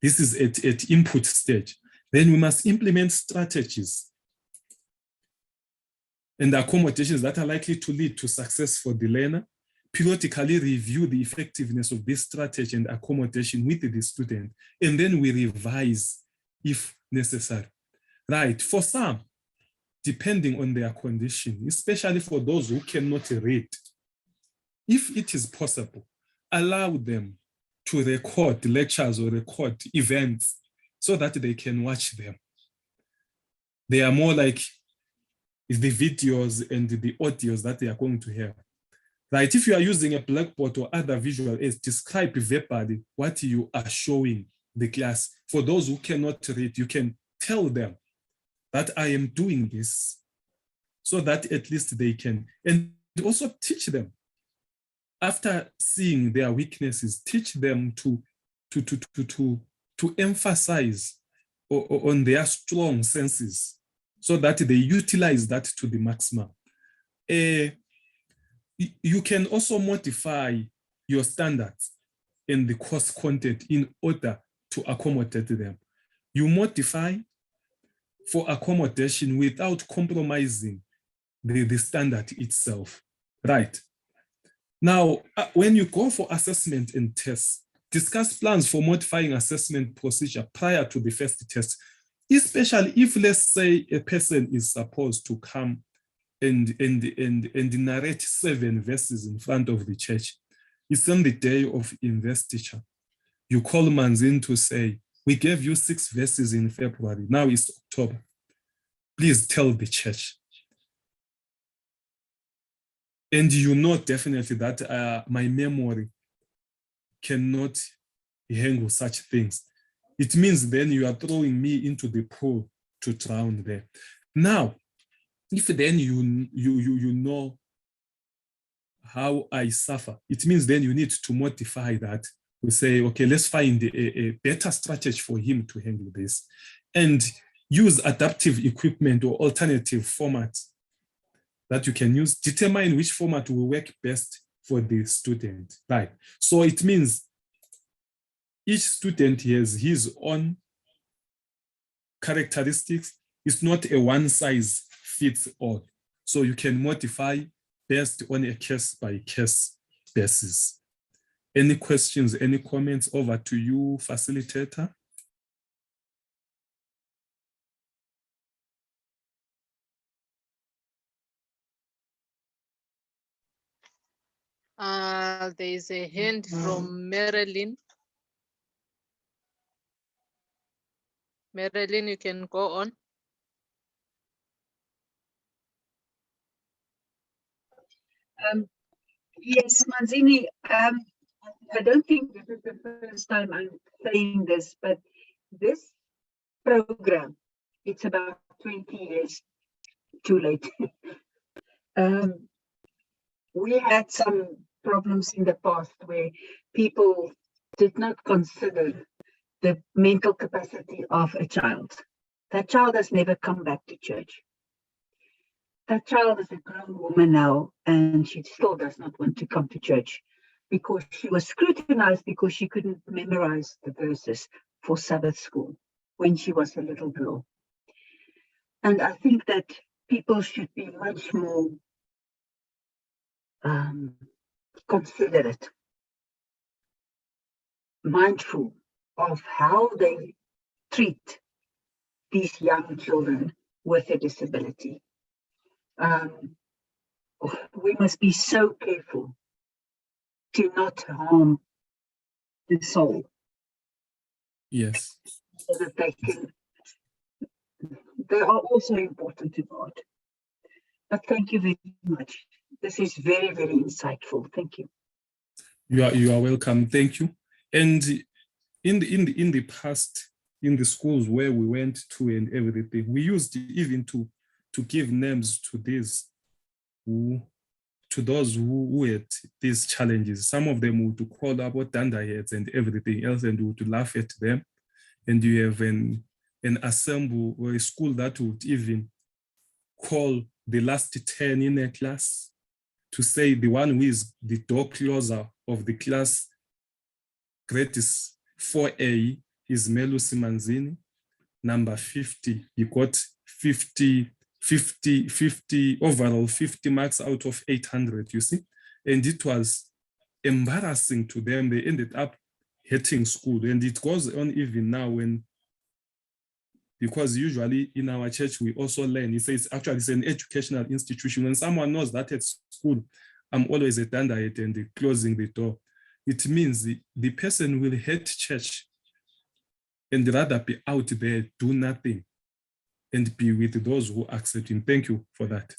This is at input stage. Then we must implement strategies and accommodations that are likely to lead to success for the learner. Periodically review the effectiveness of this strategy and accommodation with the student, and then we revise if necessary. Right, for some, depending on their condition, especially for those who cannot read, if it is possible, allow them to record lectures or record events so that they can watch them. They are more like the videos and the audios that they are going to have. Right, if you are using a blackboard or other visual aids, describe verbally what you are showing the class. For those who cannot read, you can tell them that I am doing this so that at least they can, and also teach them. After seeing their weaknesses, teach them to emphasize on their strong senses so that they utilize that to the maximum. You can also modify your standards and the course content in order to accommodate them. You modify for accommodation without compromising the standard itself, right? Now, when you go for assessment and tests, discuss plans for modifying assessment procedure prior to the first test, especially if, let's say, a person is supposed to come and narrate 7 verses in front of the church. It's on the day of investiture. You call Manzini to say, we gave you 6 verses in February, now it's October. Please tell the church. And you know definitely that my memory cannot handle such things. It means then you are throwing me into the pool to drown there. Now, if then you know how I suffer, it means then you need to modify that. We say, okay, let's find a better strategy for him to handle this and use adaptive equipment or alternative formats that you can use. Determine which format will work best for the student, right? So it means each student has his own characteristics. It's not a one size fits all. So you can modify based on a case-by-case basis. Any questions, any comments? Over to you, facilitator. There is a hand from Marilyn. Marilyn, you can go on. Yes, Manzini, I don't think this is the first time I'm saying this, but this program, it's about 20 years. too late. We had some problems in the past where people did not consider the mental capacity of a child. That child has never come back to church. That child is a grown woman now, and she still does not want to come to church because she was scrutinized because she couldn't memorize the verses for Sabbath school when she was a little girl. And I think that people should be much more considerate, mindful of how they treat these young children with a disability. We must be so careful to not harm the soul. Yes. So that they are also important to God. But thank you very much. This is very, very insightful. Thank you. You are welcome. Thank you. And in the past, in the schools where we went to and everything, we used even to give names to those who had these challenges. Some of them would call up what danda heads and everything else, and would laugh at them. And you have an assembly or a school that would even call the last 10 in a class to say the one who is the door closer of the class, grade is 4A, is Melusi Manzini. Number 50, he got 50 overall, 50 marks out of 800, you see. And it was embarrassing to them. They ended up hating school. And it goes on even now because usually in our church, we also learn, it says actually it's an educational institution. When someone knows that at school, I'm always at under it and closing the door, it means the person will hate church and rather be out there, do nothing, and be with those who accept him. Thank you for that.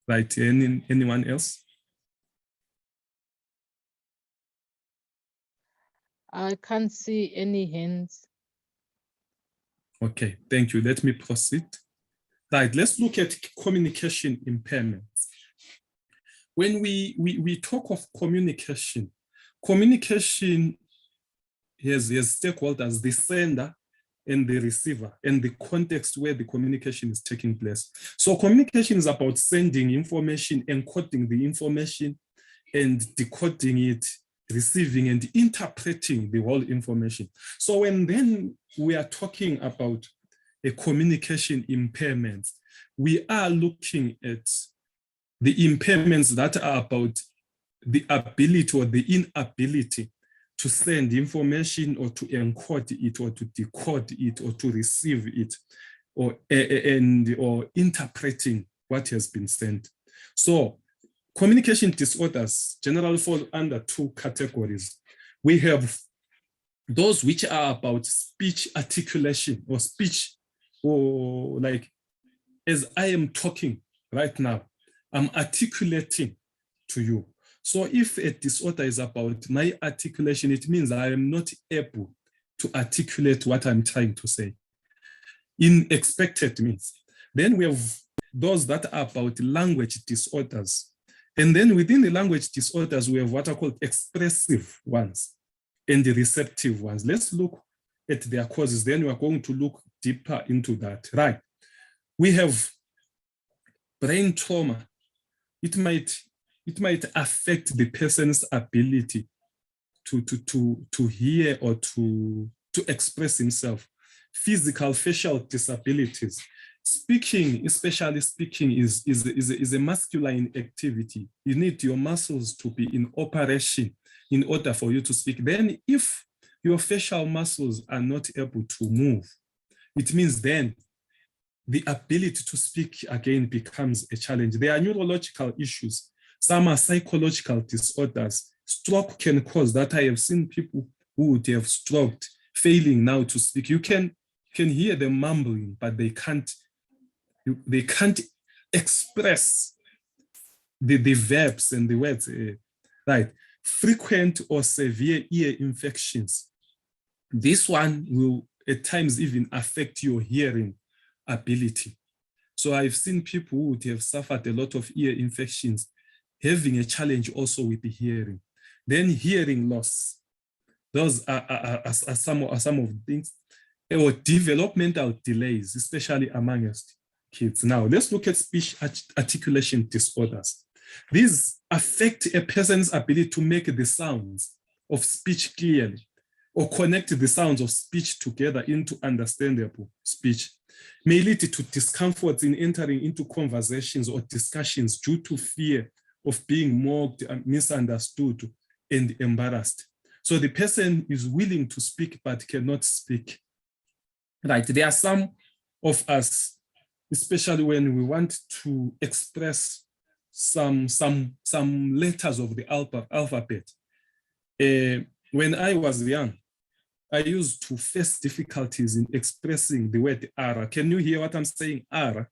Right, anyone else? I can't see any hands. Okay, thank you. Let me proceed. Right, let's look at communication impairments. When we talk of communication has stakeholders, the sender and the receiver, and the context where the communication is taking place. So communication is about sending information, encoding the information, and decoding it, receiving and interpreting the whole information. So when then we are talking about a communication impairment, we are looking at the impairments that are about the ability or the inability to send information or to encode it or to decode it or to receive it or interpreting what has been sent. So communication disorders generally fall under two categories. We have those which are about speech articulation or speech, or like as I am talking right now, I'm articulating to you. So if a disorder is about my articulation, it means I am not able to articulate what I'm trying to say in expected means. Then we have those that are about language disorders. And then within the language disorders, we have what are called expressive ones and the receptive ones. Let's look at their causes. Then we are going to look deeper into that, right? We have brain trauma. It might affect the person's ability to hear or to express himself. Physical, facial disabilities. Speaking, especially speaking, is a masculine activity. You need your muscles to be in operation in order for you to speak. Then if your facial muscles are not able to move, it means then the ability to speak again becomes a challenge. There are neurological issues. Some are psychological disorders. Stroke can cause that. I have seen people who would have stroked, failing now to speak. You can hear them mumbling, but they can't express the verbs and the words, right? Frequent or severe ear infections. This one will at times even affect your hearing ability. So I've seen people who would have suffered a lot of ear infections, having a challenge also with the hearing. Then hearing loss. Those are some of the things, or developmental delays, especially amongst kids. Now, let's look at speech articulation disorders. These affect a person's ability to make the sounds of speech clearly, or connect the sounds of speech together into understandable speech, may lead to discomfort in entering into conversations or discussions due to fear of being mocked, misunderstood, and embarrassed. So the person is willing to speak but cannot speak. Right, there are some of us, especially when we want to express some letters of the alphabet. When I was young, I used to face difficulties in expressing the word R. Can you hear what I'm saying? R.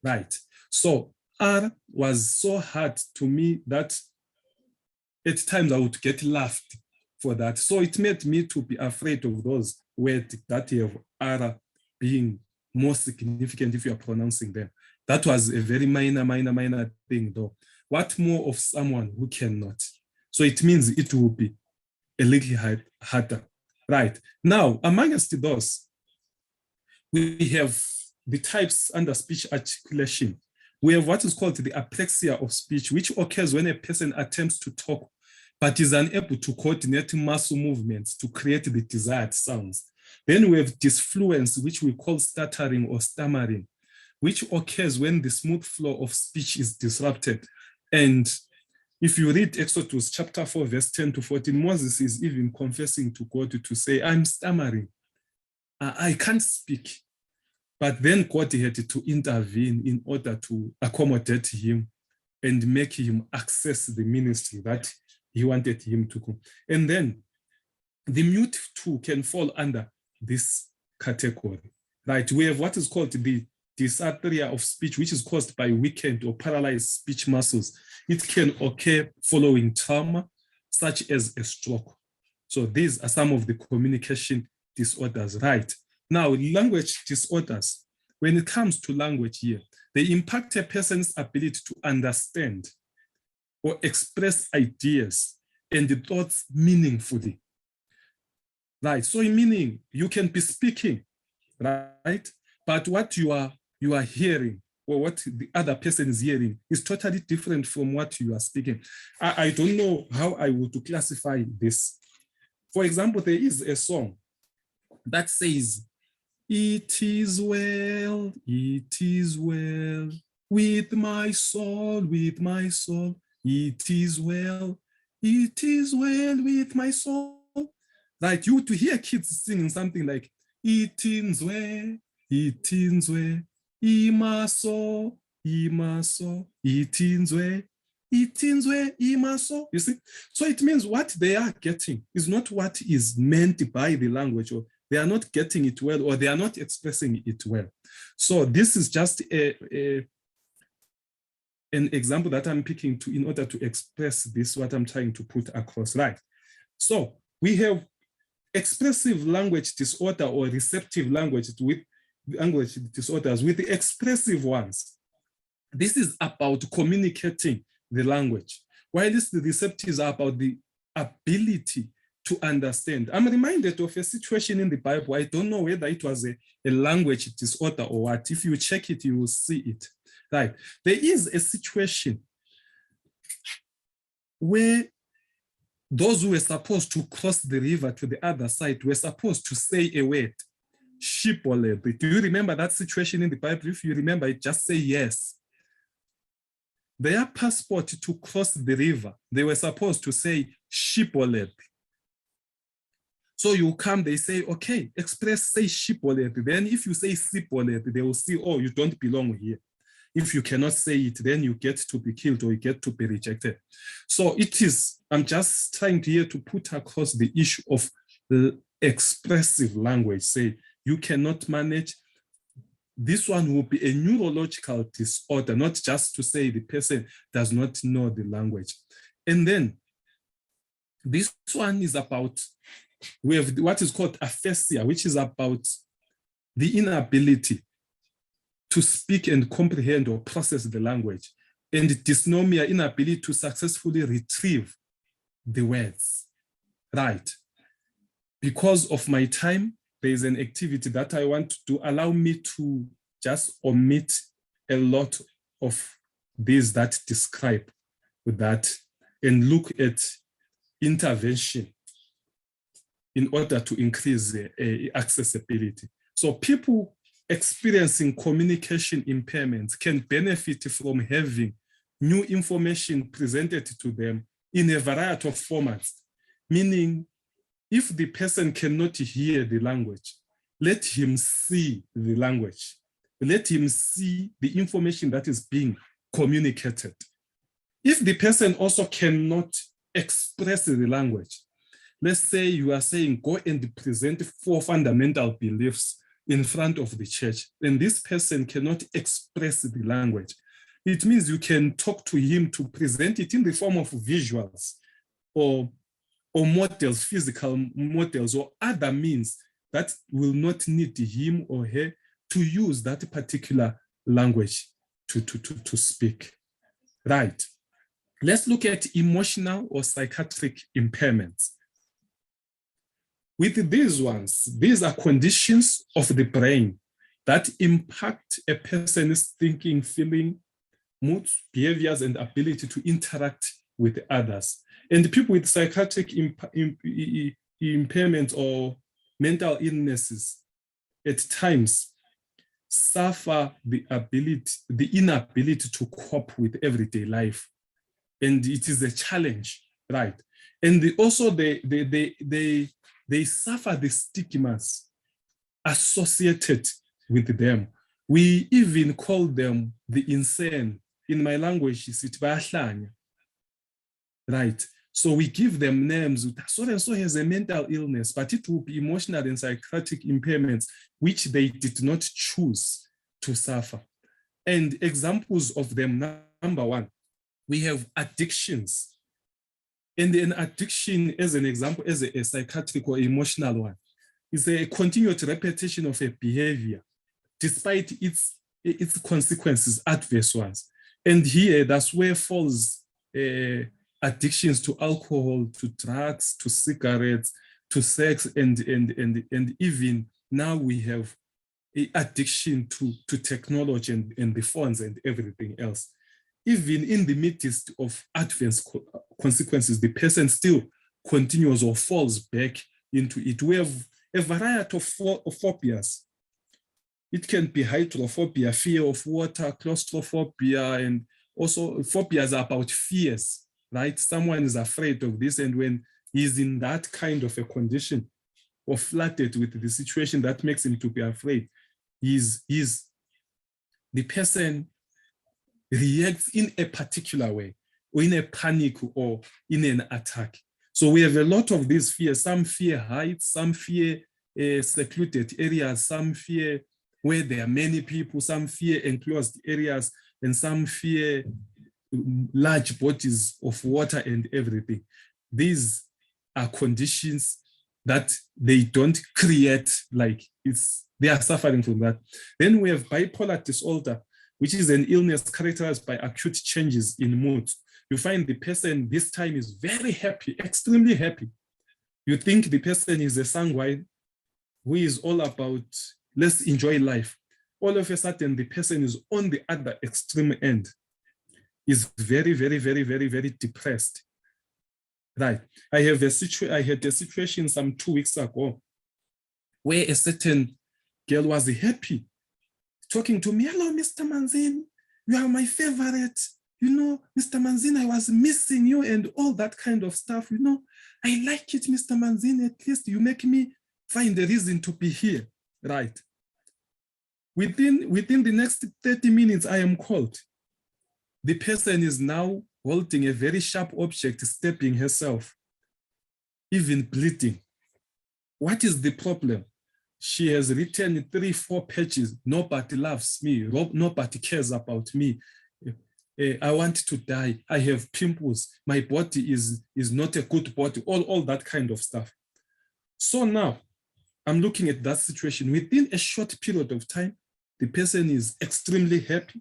Right. So R was so hard to me that at times I would get laughed for that. So it made me to be afraid of those words that have R being more significant if you are pronouncing them. That was a very minor thing though. What more of someone who cannot? So it means it will be a little harder. Right. Now, amongst those, we have the types under speech articulation. We have what is called the apraxia of speech, which occurs when a person attempts to talk, but is unable to coordinate muscle movements to create the desired sounds. Then we have disfluence, which we call stuttering or stammering, which occurs when the smooth flow of speech is disrupted. And if you read Exodus chapter 4, verse 10 to 14, Moses is even confessing to God to say, I'm stammering. I can't speak. But then God had to intervene in order to accommodate him and make him access the ministry that he wanted him to go. And then the mute too can fall under this category, right? We have what is called the dysarthria of speech, which is caused by weakened or paralyzed speech muscles. It can occur following trauma, such as a stroke. So these are some of the communication disorders, right? Now, language disorders, when it comes to language here, they impact a person's ability to understand or express ideas and the thoughts meaningfully. Right, so in meaning, you can be speaking, right? But what you are hearing or what the other person is hearing is totally different from what you are speaking. I don't know how I would classify this. For example, there is a song that says, it is well with my soul, it is well with my soul. Like you to hear kids singing something like, itinzwe, imaso, itinzwe, imaso. You see? So it means what they are getting is not what is meant by the language, or they are not getting it well, or they are not expressing it well. So this is just an example that I'm picking to in order to express this, what I'm trying to put across, right? So we have expressive language disorder or receptive language disorders with the expressive ones. This is about communicating the language, while the receptives are about the ability to understand. I'm reminded of a situation in the Bible. I don't know whether it was a language disorder or what. If you check it, you will see it. Right. There is a situation where those who were supposed to cross the river to the other side were supposed to say a word, shipoleth. Do you remember that situation in the Bible? If you remember it, just say yes. Their passport to cross the river, they were supposed to say shipoleth. So you come, they say, okay, express, say shipoleth. Then if you say sipoleth, they will see, oh, you don't belong here. If you cannot say it, then you get to be killed or you get to be rejected. So it is, I'm just trying here to put across the issue of expressive language. Say, you cannot manage. This one will be a neurological disorder, not just to say the person does not know the language. And then this one is about, we have what is called aphasia, which is about the inability to speak and comprehend or process the language, and dysnomia, inability to successfully retrieve the words, right? Because of my time, there is an activity that I want to do. Allow me to just omit a lot of these that describe that and look at intervention in order to increase accessibility. So people experiencing communication impairments can benefit from having new information presented to them in a variety of formats, meaning if the person cannot hear the language, let him see the language. Let him see the information that is being communicated. If the person also cannot express the language, let's say you are saying, go and present 4 fundamental beliefs in front of the church, and this person cannot express the language. It means you can talk to him to present it in the form of visuals or models, physical models, or other means that will not need him or her to use that particular language to speak. Right. Let's look at emotional or psychiatric impairments. With these ones, these are conditions of the brain that impact a person's thinking, feeling, moods, behaviors, and ability to interact with others. And people with psychiatric impairments or mental illnesses at times suffer the inability to cope with everyday life. And it is a challenge, right? And also they suffer the stigmas associated with them. We even call them the insane. In my language, it's bayahlanya, right? So we give them names. So and so has a mental illness, but it will be emotional and psychiatric impairments, which they did not choose to suffer. And examples of them, number one, we have addictions. And an addiction, as an example, as a psychiatric or emotional one, is a continued repetition of a behavior, despite its consequences, adverse ones. And here, that's where falls addictions to alcohol, to drugs, to cigarettes, to sex, and even now we have an addiction to technology and the phones and everything else. Even in the midst of adverse consequences, the person still continues or falls back into it. We have a variety of phobias. It can be hydrophobia, fear of water, claustrophobia, and also phobias are about fears, right? Someone is afraid of this, and when he's in that kind of a condition or flooded with the situation that makes him to be afraid, the person reacts in a particular way, or in a panic, or in an attack. So we have a lot of these fears. Some fear heights, some fear secluded areas, some fear where there are many people, some fear enclosed areas, and some fear large bodies of water and everything. These are conditions that they don't create, like they are suffering from that. Then we have bipolar disorder, which is an illness characterized by acute changes in mood. You find the person this time is very happy, extremely happy. You think the person is a sanguine who is all about, let's enjoy life. All of a sudden, the person is on the other extreme end, is very, very, very, very, very depressed. Right. I had a situation some 2 weeks ago where a certain girl was happy, talking to me, hello, Mr. Manzini, you are my favorite. You know, Mr. Manzini, I was missing you and all that kind of stuff. You know, I like it, Mr. Manzini, at least you make me find a reason to be here, right? Within the next 30 minutes, I am called. The person is now holding a very sharp object, stabbing herself, even bleeding. What is the problem? She has written 3-4 pages. Nobody loves me. Nobody cares about me. I want to die. I have pimples. My body is not a good body. All that kind of stuff. So now I'm looking at that situation. Within a short period of time, The person is extremely happy.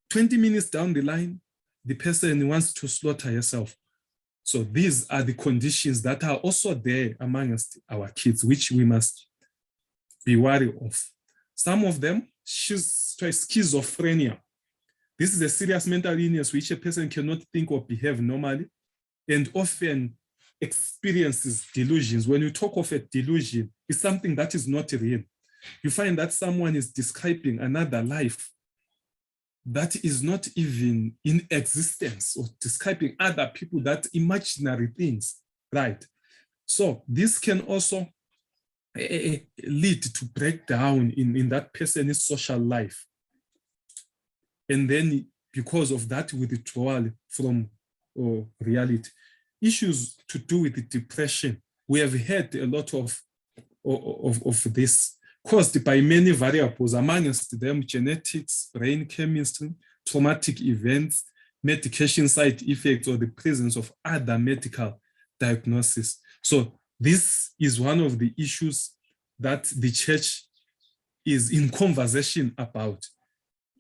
20 minutes down the line, the person wants to slaughter herself. So these are the conditions that are also there amongst our kids, which we must be wary of. Some of them, schizophrenia. This is a serious mental illness which a person cannot think or behave normally and often experiences delusions. When you talk of a delusion, it's something that is not real. You find that someone is describing another life that is not even in existence, or describing other people, that imaginary things, right? So this can also lead to breakdown in that person's social life. And then because of that withdrawal from reality. Issues to do with depression. We have heard a lot of this, caused by many variables, amongst them genetics, brain chemistry, traumatic events, medication side effects, or the presence of other medical diagnoses. So this is one of the issues that the church is in conversation about.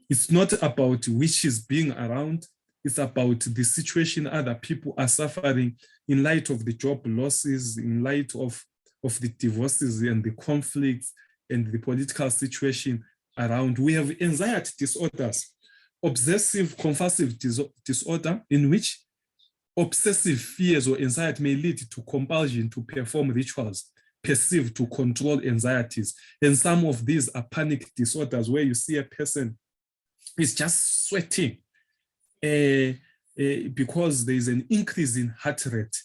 It's not about which is being around, it's about the situation other people are suffering in light of the job losses, in light of the divorces and the conflicts and the political situation around. We have anxiety disorders, obsessive compulsive disorder, in which obsessive fears or anxiety may lead to compulsion to perform rituals perceived to control anxieties. And some of these are panic disorders, where you see a person is just sweating because there is an increase in heart rate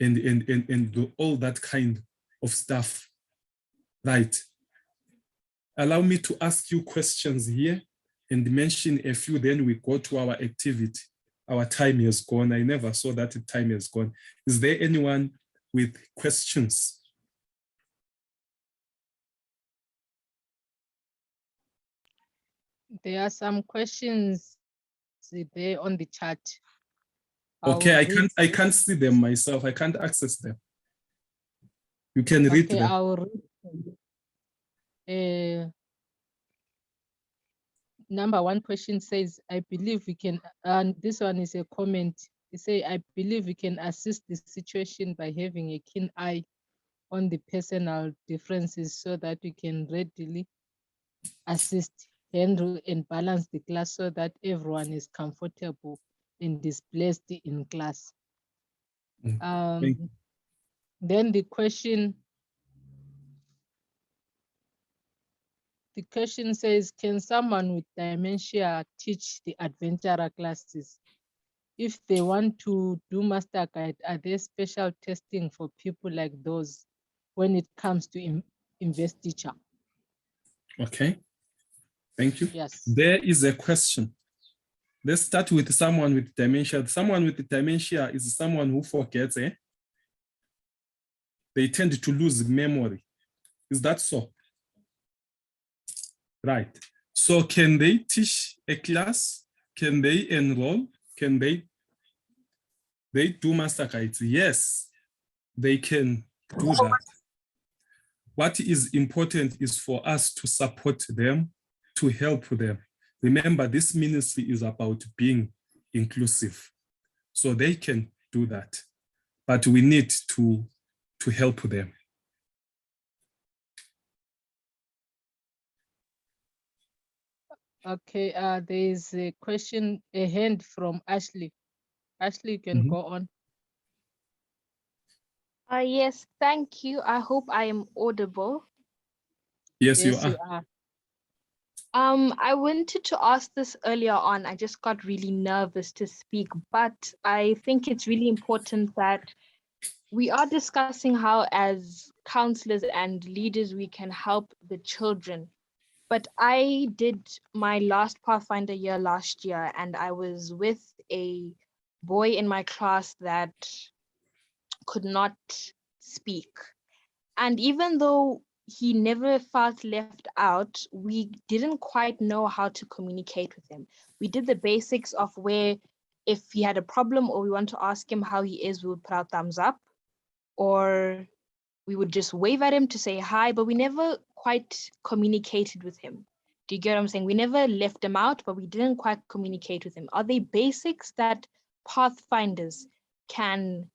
and all that kind of stuff, right? Allow me to ask you questions here and mention a few, then we go to our activity. Our time has gone. I never saw that the time has gone. Is there anyone with questions? There are some questions there on the chat. Okay, I can't see them myself. I can't access them. You can read them. I'll read. Number one question says, I believe we can, and this one is a comment. They say, I believe we can assist the situation by having a keen eye on the personal differences so that we can readily assist, handle, and balance the class so that everyone is comfortable and displaced in class. Then the question says, can someone with dementia teach the adventurer classes? If they want to do master guide, are there special testing for people like those when it comes to investiture? Okay, thank you. Yes. There is a question. Let's start with someone with dementia. Someone with dementia is someone who forgets, They tend to lose memory. Is that so? Right. So can they teach a class? Can they enroll? Can they do master guides? Yes, they can do that. What is important is for us to support them, to help them. Remember, this ministry is about being inclusive. So they can do that, but we need to help them. Okay, there is a question, a hand from Ashley. Ashley, you can go on. Yes, thank you. I hope I am audible. Yes, you are. I wanted to ask this earlier on. I just got really nervous to speak, but I think it's really important that we are discussing how as counselors and leaders we can help the children. But I did my last Pathfinder year last year, and I was with a boy in my class that could not speak. And even though he never felt left out, we didn't quite know how to communicate with him. We did the basics of where if he had a problem or we want to ask him how he is, we would put our thumbs up, or we would just wave at him to say hi, but we never quite communicated with him. Do you get what I'm saying? We never left him out, but we didn't quite communicate with him. Are they basics that pathfinders can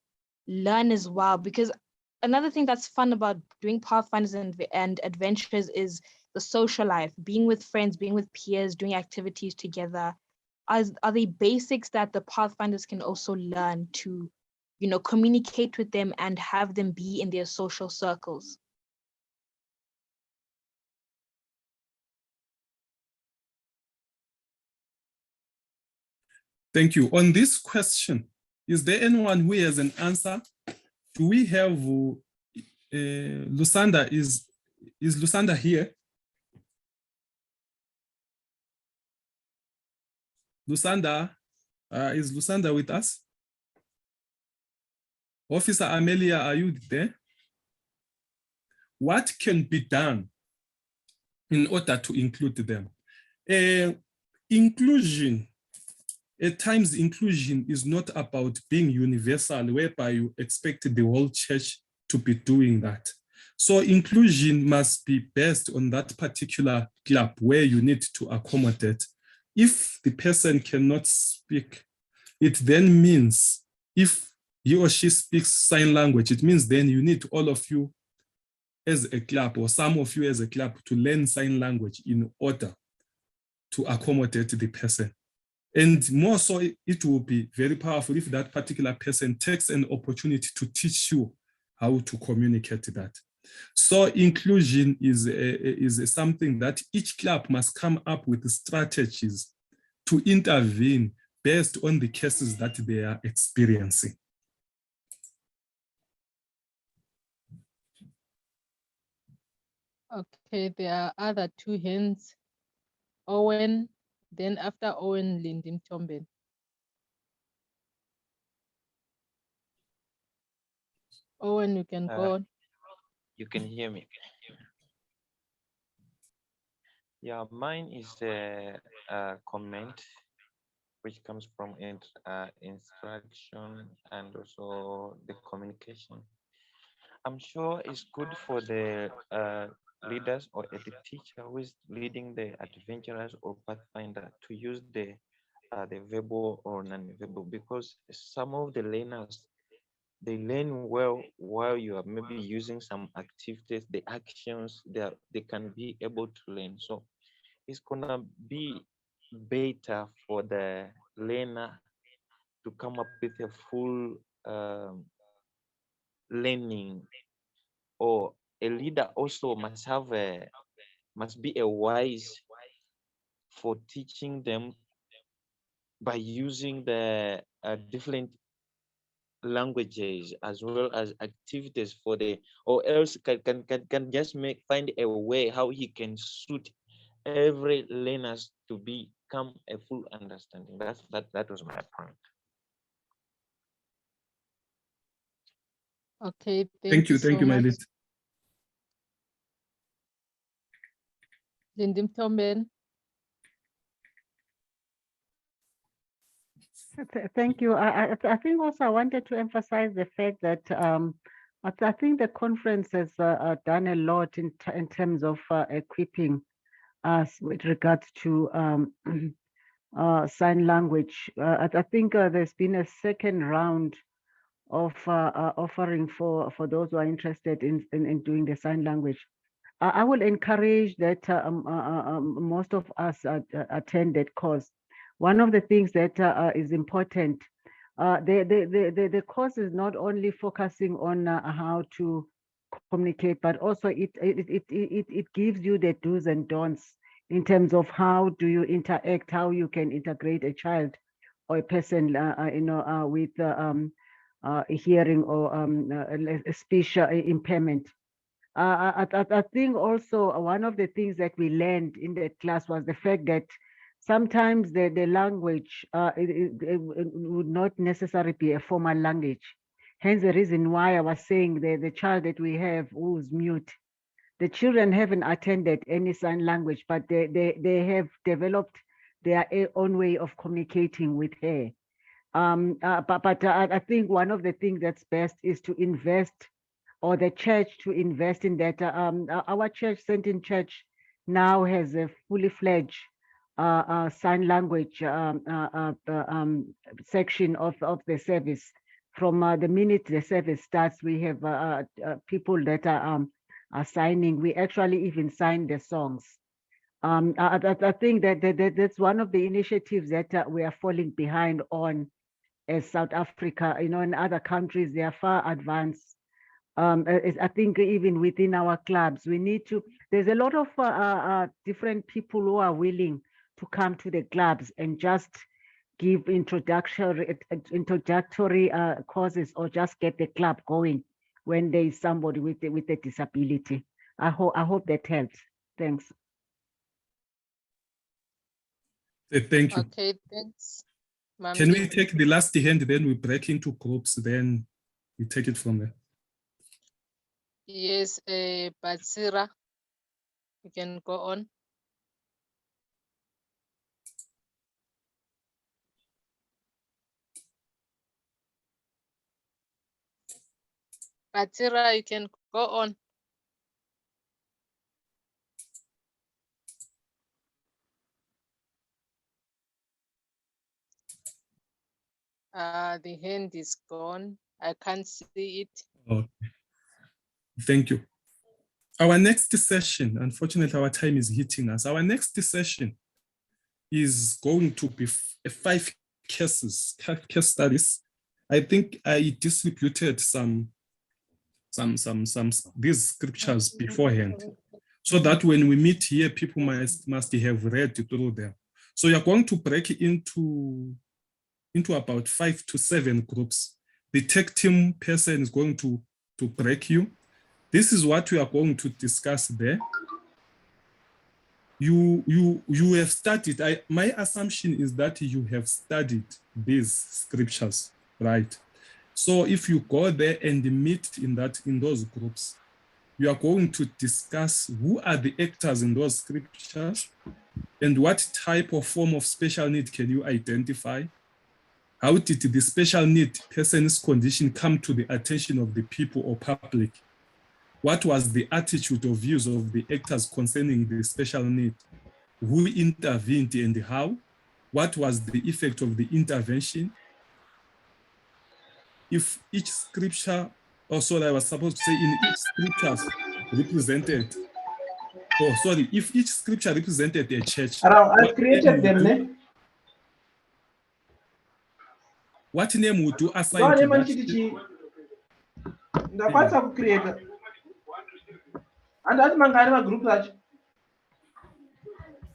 learn as well? Because another thing that's fun about doing pathfinders and adventures is the social life, being with friends, being with peers, doing activities together. Are they basics that the pathfinders can also learn to, communicate with them and have them be in their social circles? Thank you. On this question, is there anyone who has an answer? Do we have Lusanda? Is Lusanda here? Lusanda, is Lusanda with us? Officer Amelia, are you there? What can be done in order to include them? Inclusion. At times, inclusion is not about being universal, whereby you expect the whole church to be doing that. So inclusion must be based on that particular club where you need to accommodate. If the person cannot speak, it then means if he or she speaks sign language, it means then you need all of you as a club or some of you as a club to learn sign language in order to accommodate the person. And more so, it will be very powerful if that particular person takes an opportunity to teach you how to communicate that. So inclusion is something that each club must come up with strategies to intervene based on the cases that they are experiencing. Okay, there are other two hands. Owen, then after Owen, Lindim Tomben. Owen, you can go on. You can hear me. Yeah, mine is a comment which comes from instruction and also the communication. I'm sure it's good for the leaders or the teacher who is leading the adventurers or pathfinder to use the verbal or non-verbal, because some of the learners, they learn well while you are maybe using some activities, the actions, they can be able to learn. So it's gonna be better for the learner to come up with a full learning, or a leader also must be a wise for teaching them by using the different languages as well as activities for the, or else can just find a way how he can suit every learners to become a full understanding. That was my point. Okay, Thank you, so my much. lead. Lindim Tomben. Thank you. I think also I wanted to emphasize the fact that I think the conference has done a lot in terms of equipping us with regards to sign language. I think there's been a second round of offering for those who are interested in doing the sign language. I will encourage that most of us attend that course. One of the things that is important, the course is not only focusing on how to communicate, but also it gives you the do's and don'ts in terms of how do you interact, how you can integrate a child or a person, with hearing or a speech impairment. I think also one of the things that we learned in that class was the fact that sometimes the language it would not necessarily be a formal language. Hence the reason why I was saying the child that we have who's mute, the children haven't attended any sign language, but they have developed their own way of communicating with her. But I think one of the things that's best is to invest or the church to invest in that. Our church, Saint Church, now has a fully fledged sign language section of the service. From the minute the service starts, we have people that are signing. We actually even sign the songs. I think that's one of the initiatives that we are falling behind on as South Africa. You know, in other countries, they are far advanced. I think even within our clubs, we need to, there's a lot of different people who are willing to come to the clubs and just give introductory courses or just get the club going when there is somebody with a disability. I hope that helps. Thanks. Thank you. Okay, thanks. Can we Mamdi. take the last hand, then we break into groups, then we take it from there? Yes, Batsira, you can go on. Batsira, you can go on. The hand is gone. I can't see it. Okay. Thank you. Our next session, unfortunately, our time is hitting us. Our next session is going to be 5 case studies. I think I distributed some these scriptures beforehand, so that when we meet here, people must have read through them. So you're going to break into about 5 to 7 groups. The tech team person is going to break you. This is what we are going to discuss there. You have studied. My assumption is that you have studied these scriptures, right? So if you go there and meet in those groups, you are going to discuss who are the actors in those scriptures and what type of form of special need can you identify? How did the special need person's condition come to the attention of the people or public? What was the attitude or views of the actors concerning the special need? Who intervened and how? What was the effect of the intervention? If each scripture, or sorry, I was supposed to say in each scripture represented, oh, sorry, if each scripture represented a church, I created them. What name would you assign to that? The parts of creator. And that man kind of a group that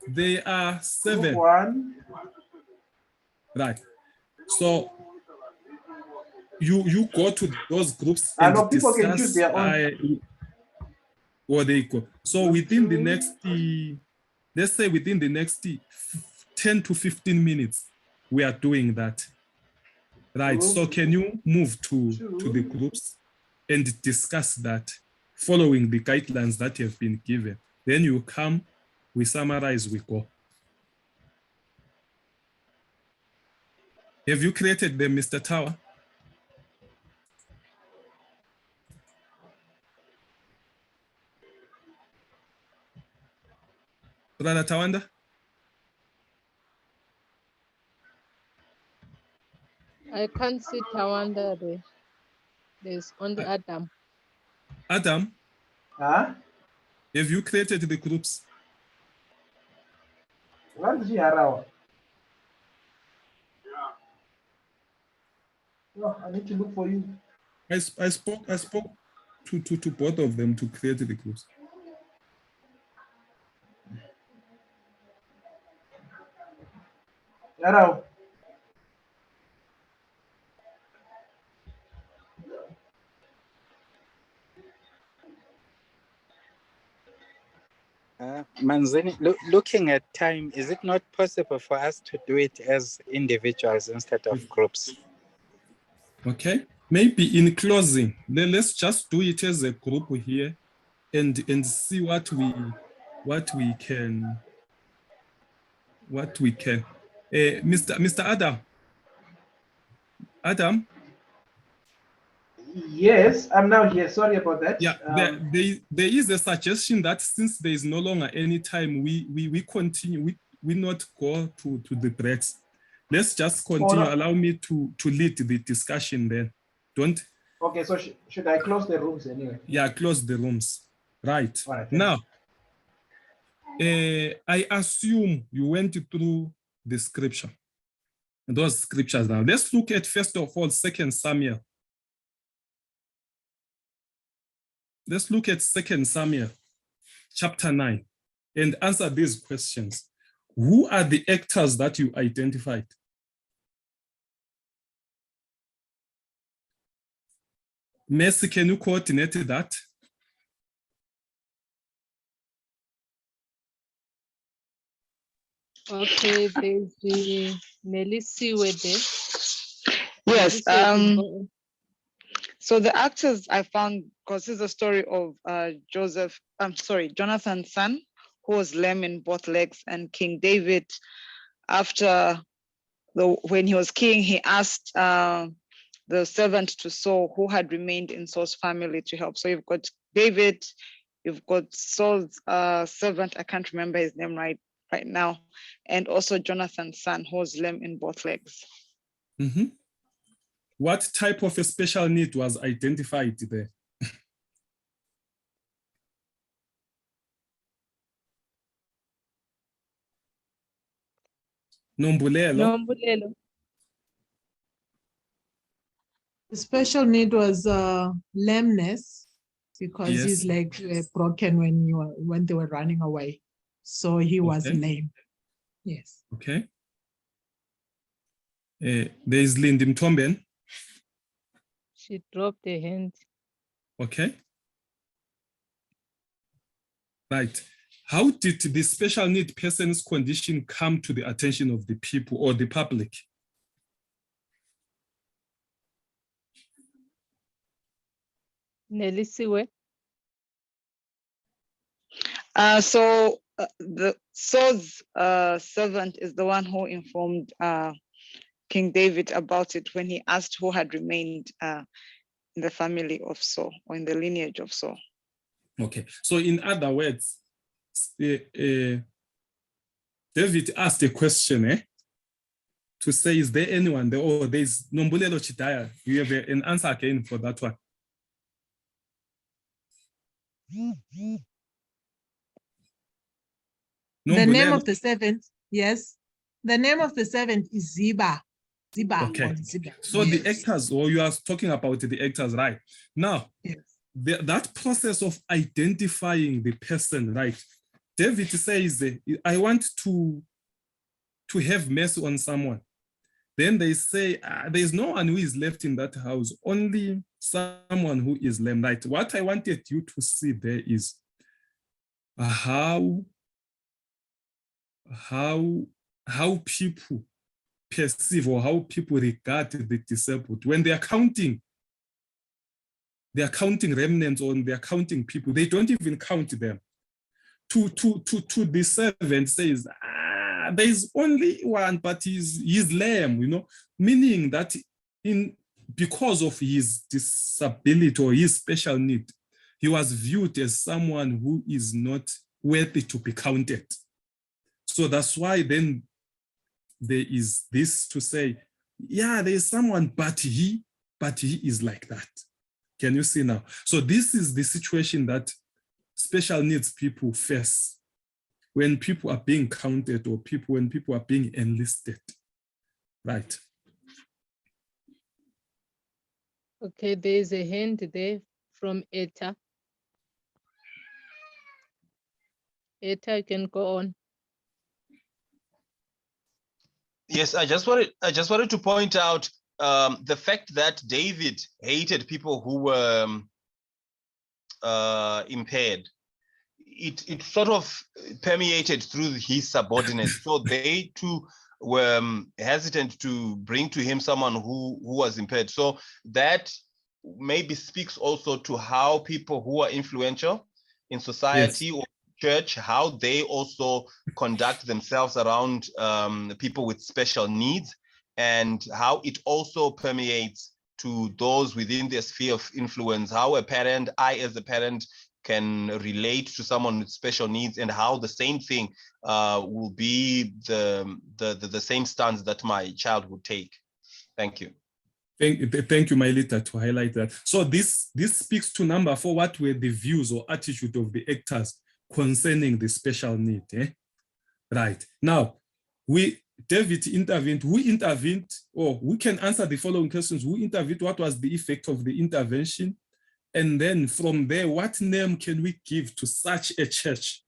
they are 7. One. Right. So you go to those groups and know people discuss can choose their own. What they go. So within the next, let's say within the next 10 to 15 minutes, we are doing that. Right. So can you move to the groups and discuss that following the guidelines that have been given? Then you come, we summarize, we go. Have you created them, Mr. Tower? Brother Tawanda? I can't see Tawanda there. There's only Adam. Adam? Huh? Have you created the groups? What is around? Oh, I need to look for you. I spoke to both of them to create the groups. Around. Manzini, looking at time, is it not possible for us to do it as individuals instead of groups? Okay, maybe in closing, let's just do it as a group here and see what we can. Mr. Adam. Yes, I'm now here. Sorry about that. Yeah, there is a suggestion that since there is no longer any time, we continue, we not go to the breaks. Let's just continue. no. Allow me to lead the discussion then. Don't. Okay, so should I close the rooms anyway? Yeah, close the rooms. Right. All right, Now, I assume you went through the scripture, those scriptures now. Let's look at, first of all, 2 Samuel. Let's look at 2 Samuel chapter 9 and answer these questions. Who are the actors that you identified? Mercy, can you coordinate that? Okay, there's the Melusi with there. Yes. Melusi, you can go on. So the actors I found, because this is a story of Jonathan's son, who was lame in both legs, and King David, after when he was king, he asked the servant to Saul who had remained in Saul's family to help. So you've got David, you've got Saul's servant, I can't remember his name right now, and also Jonathan's son, who was lame in both legs. Mm-hmm. What type of a special need was identified there? Nombulelo. The special need was lameness, because his legs were broken when they were running away. So he was lame. Yes. Okay. There is Lindy Mtomben. She dropped her hand. Okay. Right. How did the special need person's condition come to the attention of the people or the public? Nelisiwe. So the Saul's servant is the one who informed King David about it when he asked who had remained in the family of Saul or in the lineage of Saul. Okay, so in other words, David asked a question to say, is there anyone there? Oh, there's Nombulelo Chidaya. You have an answer again for that one. The name of the servant, yes. The name of the servant is Ziba. Ziba. Okay. Ziba. So yes. The actors, or you are talking about the actors, right? Now, yes. That process of identifying the person, right? David says, I want to have mercy on someone. Then they say, there's no one who is left in that house, only someone who is lame, right? What I wanted you to see there is how people perceive or how people regard the disabled. When they are counting remnants or they are counting people, they don't even count them. To the servant says, there is only one, but he's lame, meaning that because of his disability or his special need, he was viewed as someone who is not worthy to be counted. So that's why then there is this to say, yeah, there is someone, but he is like that. Can you see now? So this is the situation that special needs people face when people are being counted or when people are being enlisted, right? Okay, there's a hand there from Eta. Eta, you can go on. Yes, I just wanted to point out the fact that David hated people who were impaired. It sort of permeated through his subordinates. So they too were hesitant to bring to him someone who was impaired. So that maybe speaks also to how people who are influential in society or church, how they also conduct themselves around people with special needs, and how it also permeates to those within their sphere of influence, how a parent, I as a parent, can relate to someone with special needs, and how the same thing will be the same stance that my child would take. Thank you. Thank you, Mailita, to highlight that. So this speaks to number 4, what were the views or attitude of the actors concerning the special need. Right. Now, David intervened. Who intervened? Or who can answer the following questions? Who intervened? What was the effect of the intervention? And then from there, what name can we give to such a church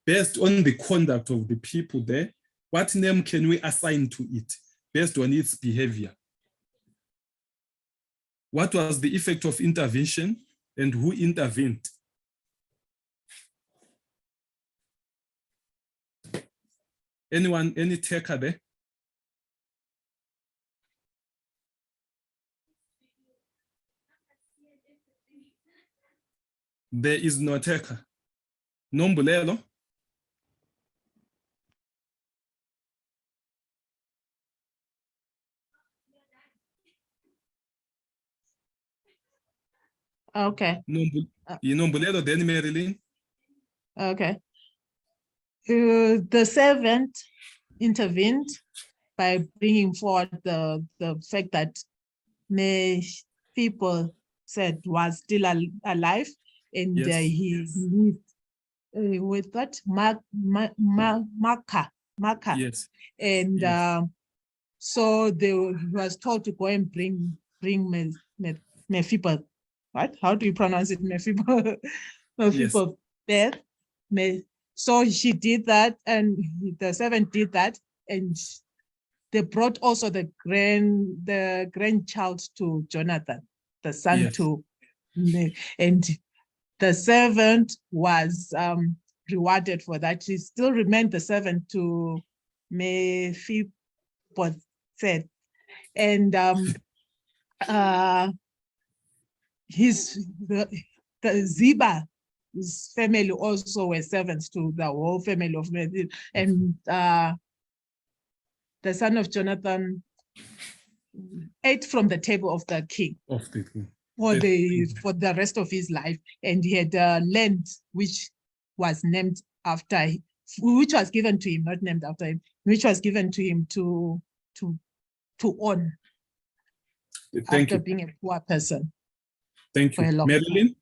based on the conduct of the people there? What name can we assign to it based on its behavior? What was the effect of intervention and who intervened? Anyone, any taker there? There is no taker. Nombulelo? Okay. Nombulelo, then Marilyn? Okay. The servant intervened by bringing forward the fact that people said was still alive, and Yes. he lived with that marker. Yes. And Yes. so he was told to go and bring Mephibosheth. What? How do you pronounce it? Mephibosheth. Mephibosheth. Yes. So she did that, and the servant did that, and they brought also the grandchild to Jonathan, the son Yes. to, and the servant was rewarded for that. He still remained the servant to Mephibosheth, and the Ziba's family also were servants to the whole family of Mephibosheth, and the son of Jonathan ate from the table of the king. Of the king. For the rest of his life, and he had land which was named after, which was given to him, not named after him, which was given to him to own. Thank after you. being a poor person. Thank for a you, long Marilyn.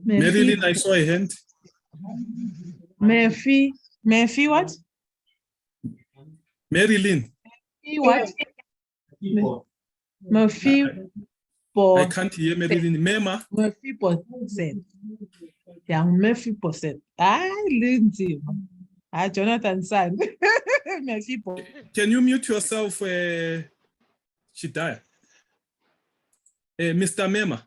Marilyn, I saw a hand. Murphy what? Marilyn. What? Murphy. I can't hear Marilyn. Mema. Murphy said. Young Murphy said. Lindsay. Jonathan son. Murphy. Can you mute yourself, Shidaya? Mr. Mema.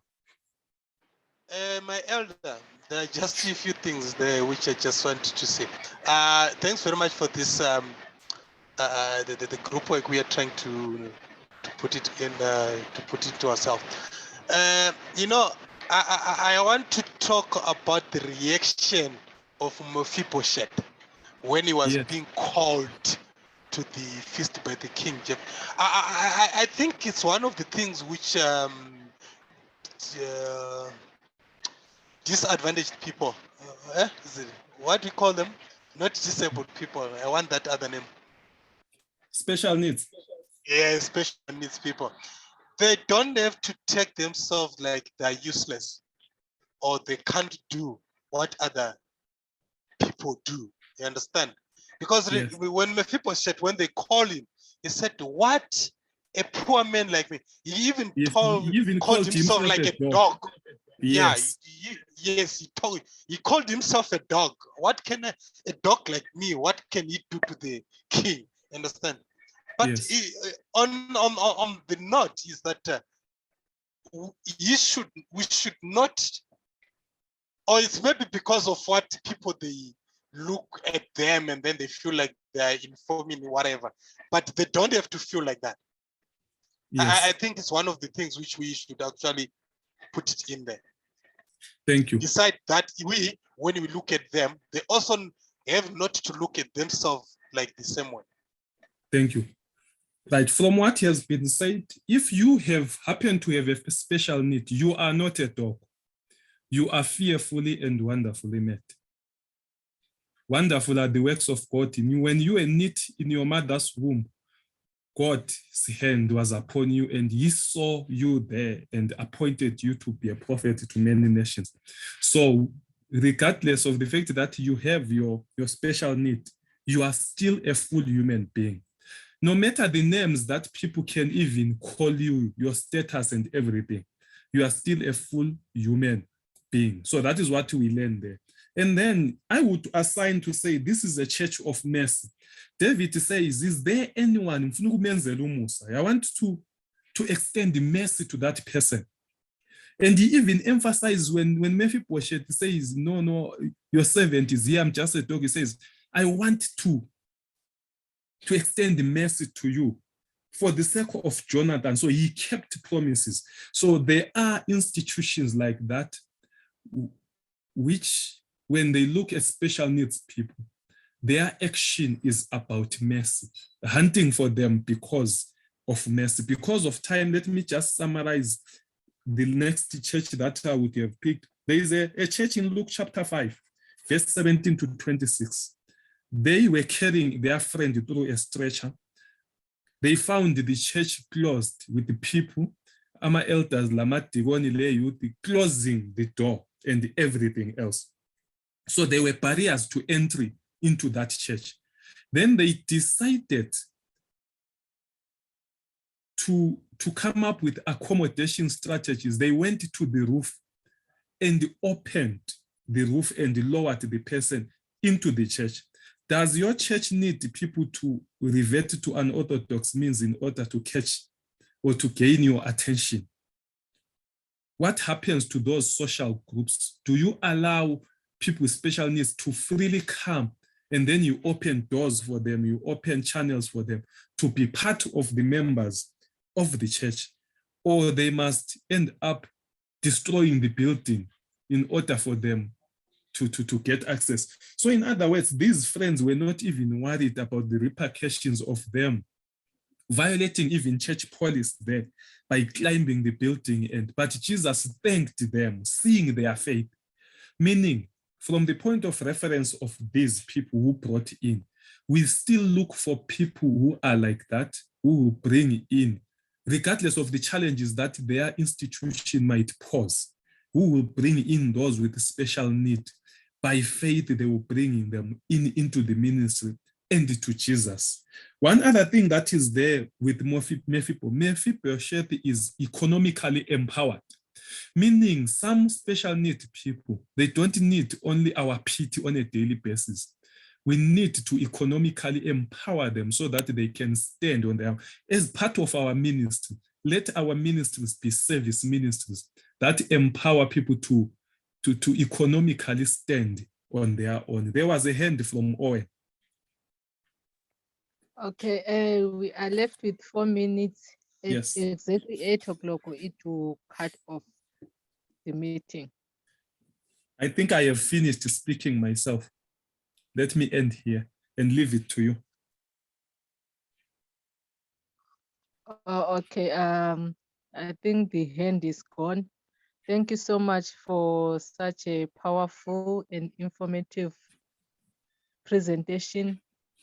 My elder, there are just a few things there which I just wanted to say. Thanks very much for this the group work we are trying to put it in to put it to ourselves. You know, I want to talk about the reaction of Mephibosheth when he was being called to the feast by the king. I think it's one of the things which disadvantaged people. What do you call them? Not disabled people. I want that other name. Special needs. Yeah, special needs people. They don't have to take themselves like they're useless or they can't do what other people do. You understand? Because when Mephibosheth, when they call him, he said, "What? A poor man like me." He even called himself like a dog. Yes. Yeah, he called himself a dog. What can a dog like me, what can he do to the king? Understand? But on the note is that we should not, or it's maybe because of what people, they look at them and then they feel like they're informing whatever, but they don't have to feel like that. I think it's one of the things which we should actually put it in there. Thank you. Besides that, when we look at them, they also have not to look at themselves like the same way. Thank you. Right, from what has been said, if you have happened to have a special need, you are not a dog. You are fearfully and wonderfully made. Wonderful are the works of God in you. When you were knit in your mother's womb, God's hand was upon you and he saw you there and appointed you to be a prophet to many nations. So regardless of the fact that you have your special need, you are still a full human being. No matter the names that people can even call you, your status and everything, you are still a full human being. So that is what we learn there. And then I would assign to say, this is a church of mercy. David says, is there anyone, I want to extend the mercy to that person. And he even emphasizes when Mephibosheth says, no, your servant is here, I'm just a dog. He says, I want to extend the mercy to you for the sake of Jonathan. So he kept promises. So there are institutions like that, which when they look at special needs people, their action is about mercy, hunting for them because of mercy. Because of time, let me just summarize the next church that I would have picked. There is a church in Luke chapter 5, verse 17 to 26. They were carrying their friend through a stretcher. They found the church closed with the people, ama elders, lamadigoni le youth, closing the door and everything else. So there were barriers to entry into that church. Then they decided to come up with accommodation strategies. They went to the roof and opened the roof and lowered the person into the church. Does your church need people to revert to unorthodox means in order to catch or to gain your attention? What happens to those social groups? Do you allow people with special needs to freely come and then you open doors for them, you open channels for them to be part of the members of the church? Or they must end up destroying the building in order for them to get access? So in other words, these friends were not even worried about the repercussions of them violating even church policy there by climbing the building. But Jesus thanked them, seeing their faith. Meaning, from the point of reference of these people who brought in, we still look for people who are like that, who will bring in, regardless of the challenges that their institution might pose, who will bring in those with special need. By faith, they will bring them into the ministry and to Jesus. One other thing that is there with Mephibosheth is economically empowered. Meaning some special need people, they don't need only our pity on a daily basis. We need to economically empower them so that they can stand on their own. As part of our ministry, let our ministries be service ministries that empower people to economically stand on their own. There was a hand from Owen. Okay, we are left with 4 minutes. Yes. Exactly 8 o'clock, it will cut off the meeting. I think I have finished speaking myself. Let me end here and leave it to you. Okay, I think the hand is gone. Thank you so much for such a powerful and informative presentation.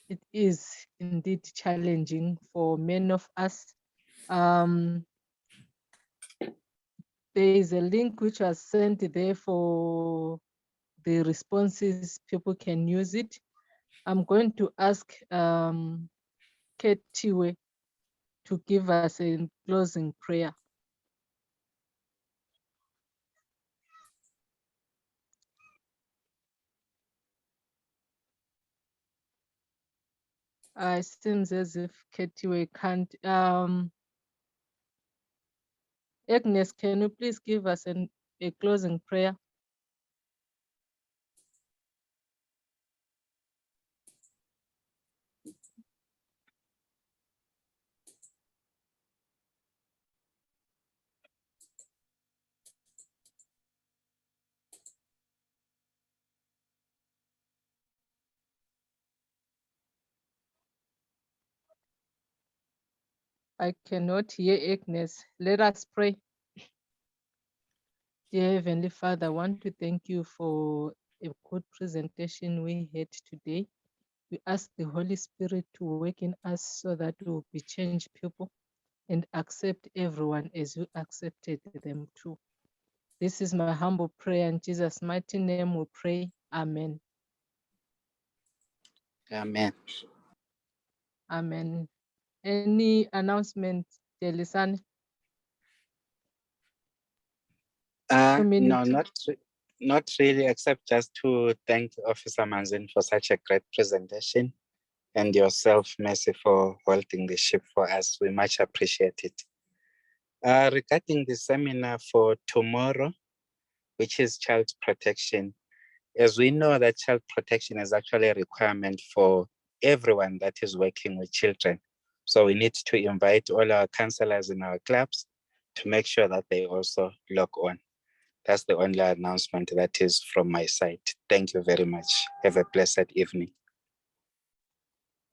It is indeed challenging for many of us. There is a link which was sent there for the responses. People can use it. I'm going to ask Ketiwe to give us a closing prayer. It seems as if Ketiwe can't. Agnes, can you please give us a closing prayer? I cannot hear Agnes. Let us pray. Dear Heavenly Father, I want to thank you for a good presentation we had today. We ask the Holy Spirit to work in us so that we will be changed people and accept everyone as you accepted them too. This is my humble prayer. In Jesus' mighty name we pray. Amen. Amen. Amen. Any announcement, Delisani? No, not really, except just to thank Officer Manzini for such a great presentation, and yourself, Mercy, for holding the ship for us. We much appreciate it. Regarding the seminar for tomorrow, which is child protection, as we know that child protection is actually a requirement for everyone that is working with children. So we need to invite all our counselors in our clubs to make sure that they also log on. That's the only announcement that is from my side. Thank you very much. Have a blessed evening.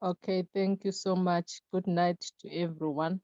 Okay, thank you so much. Good night to everyone.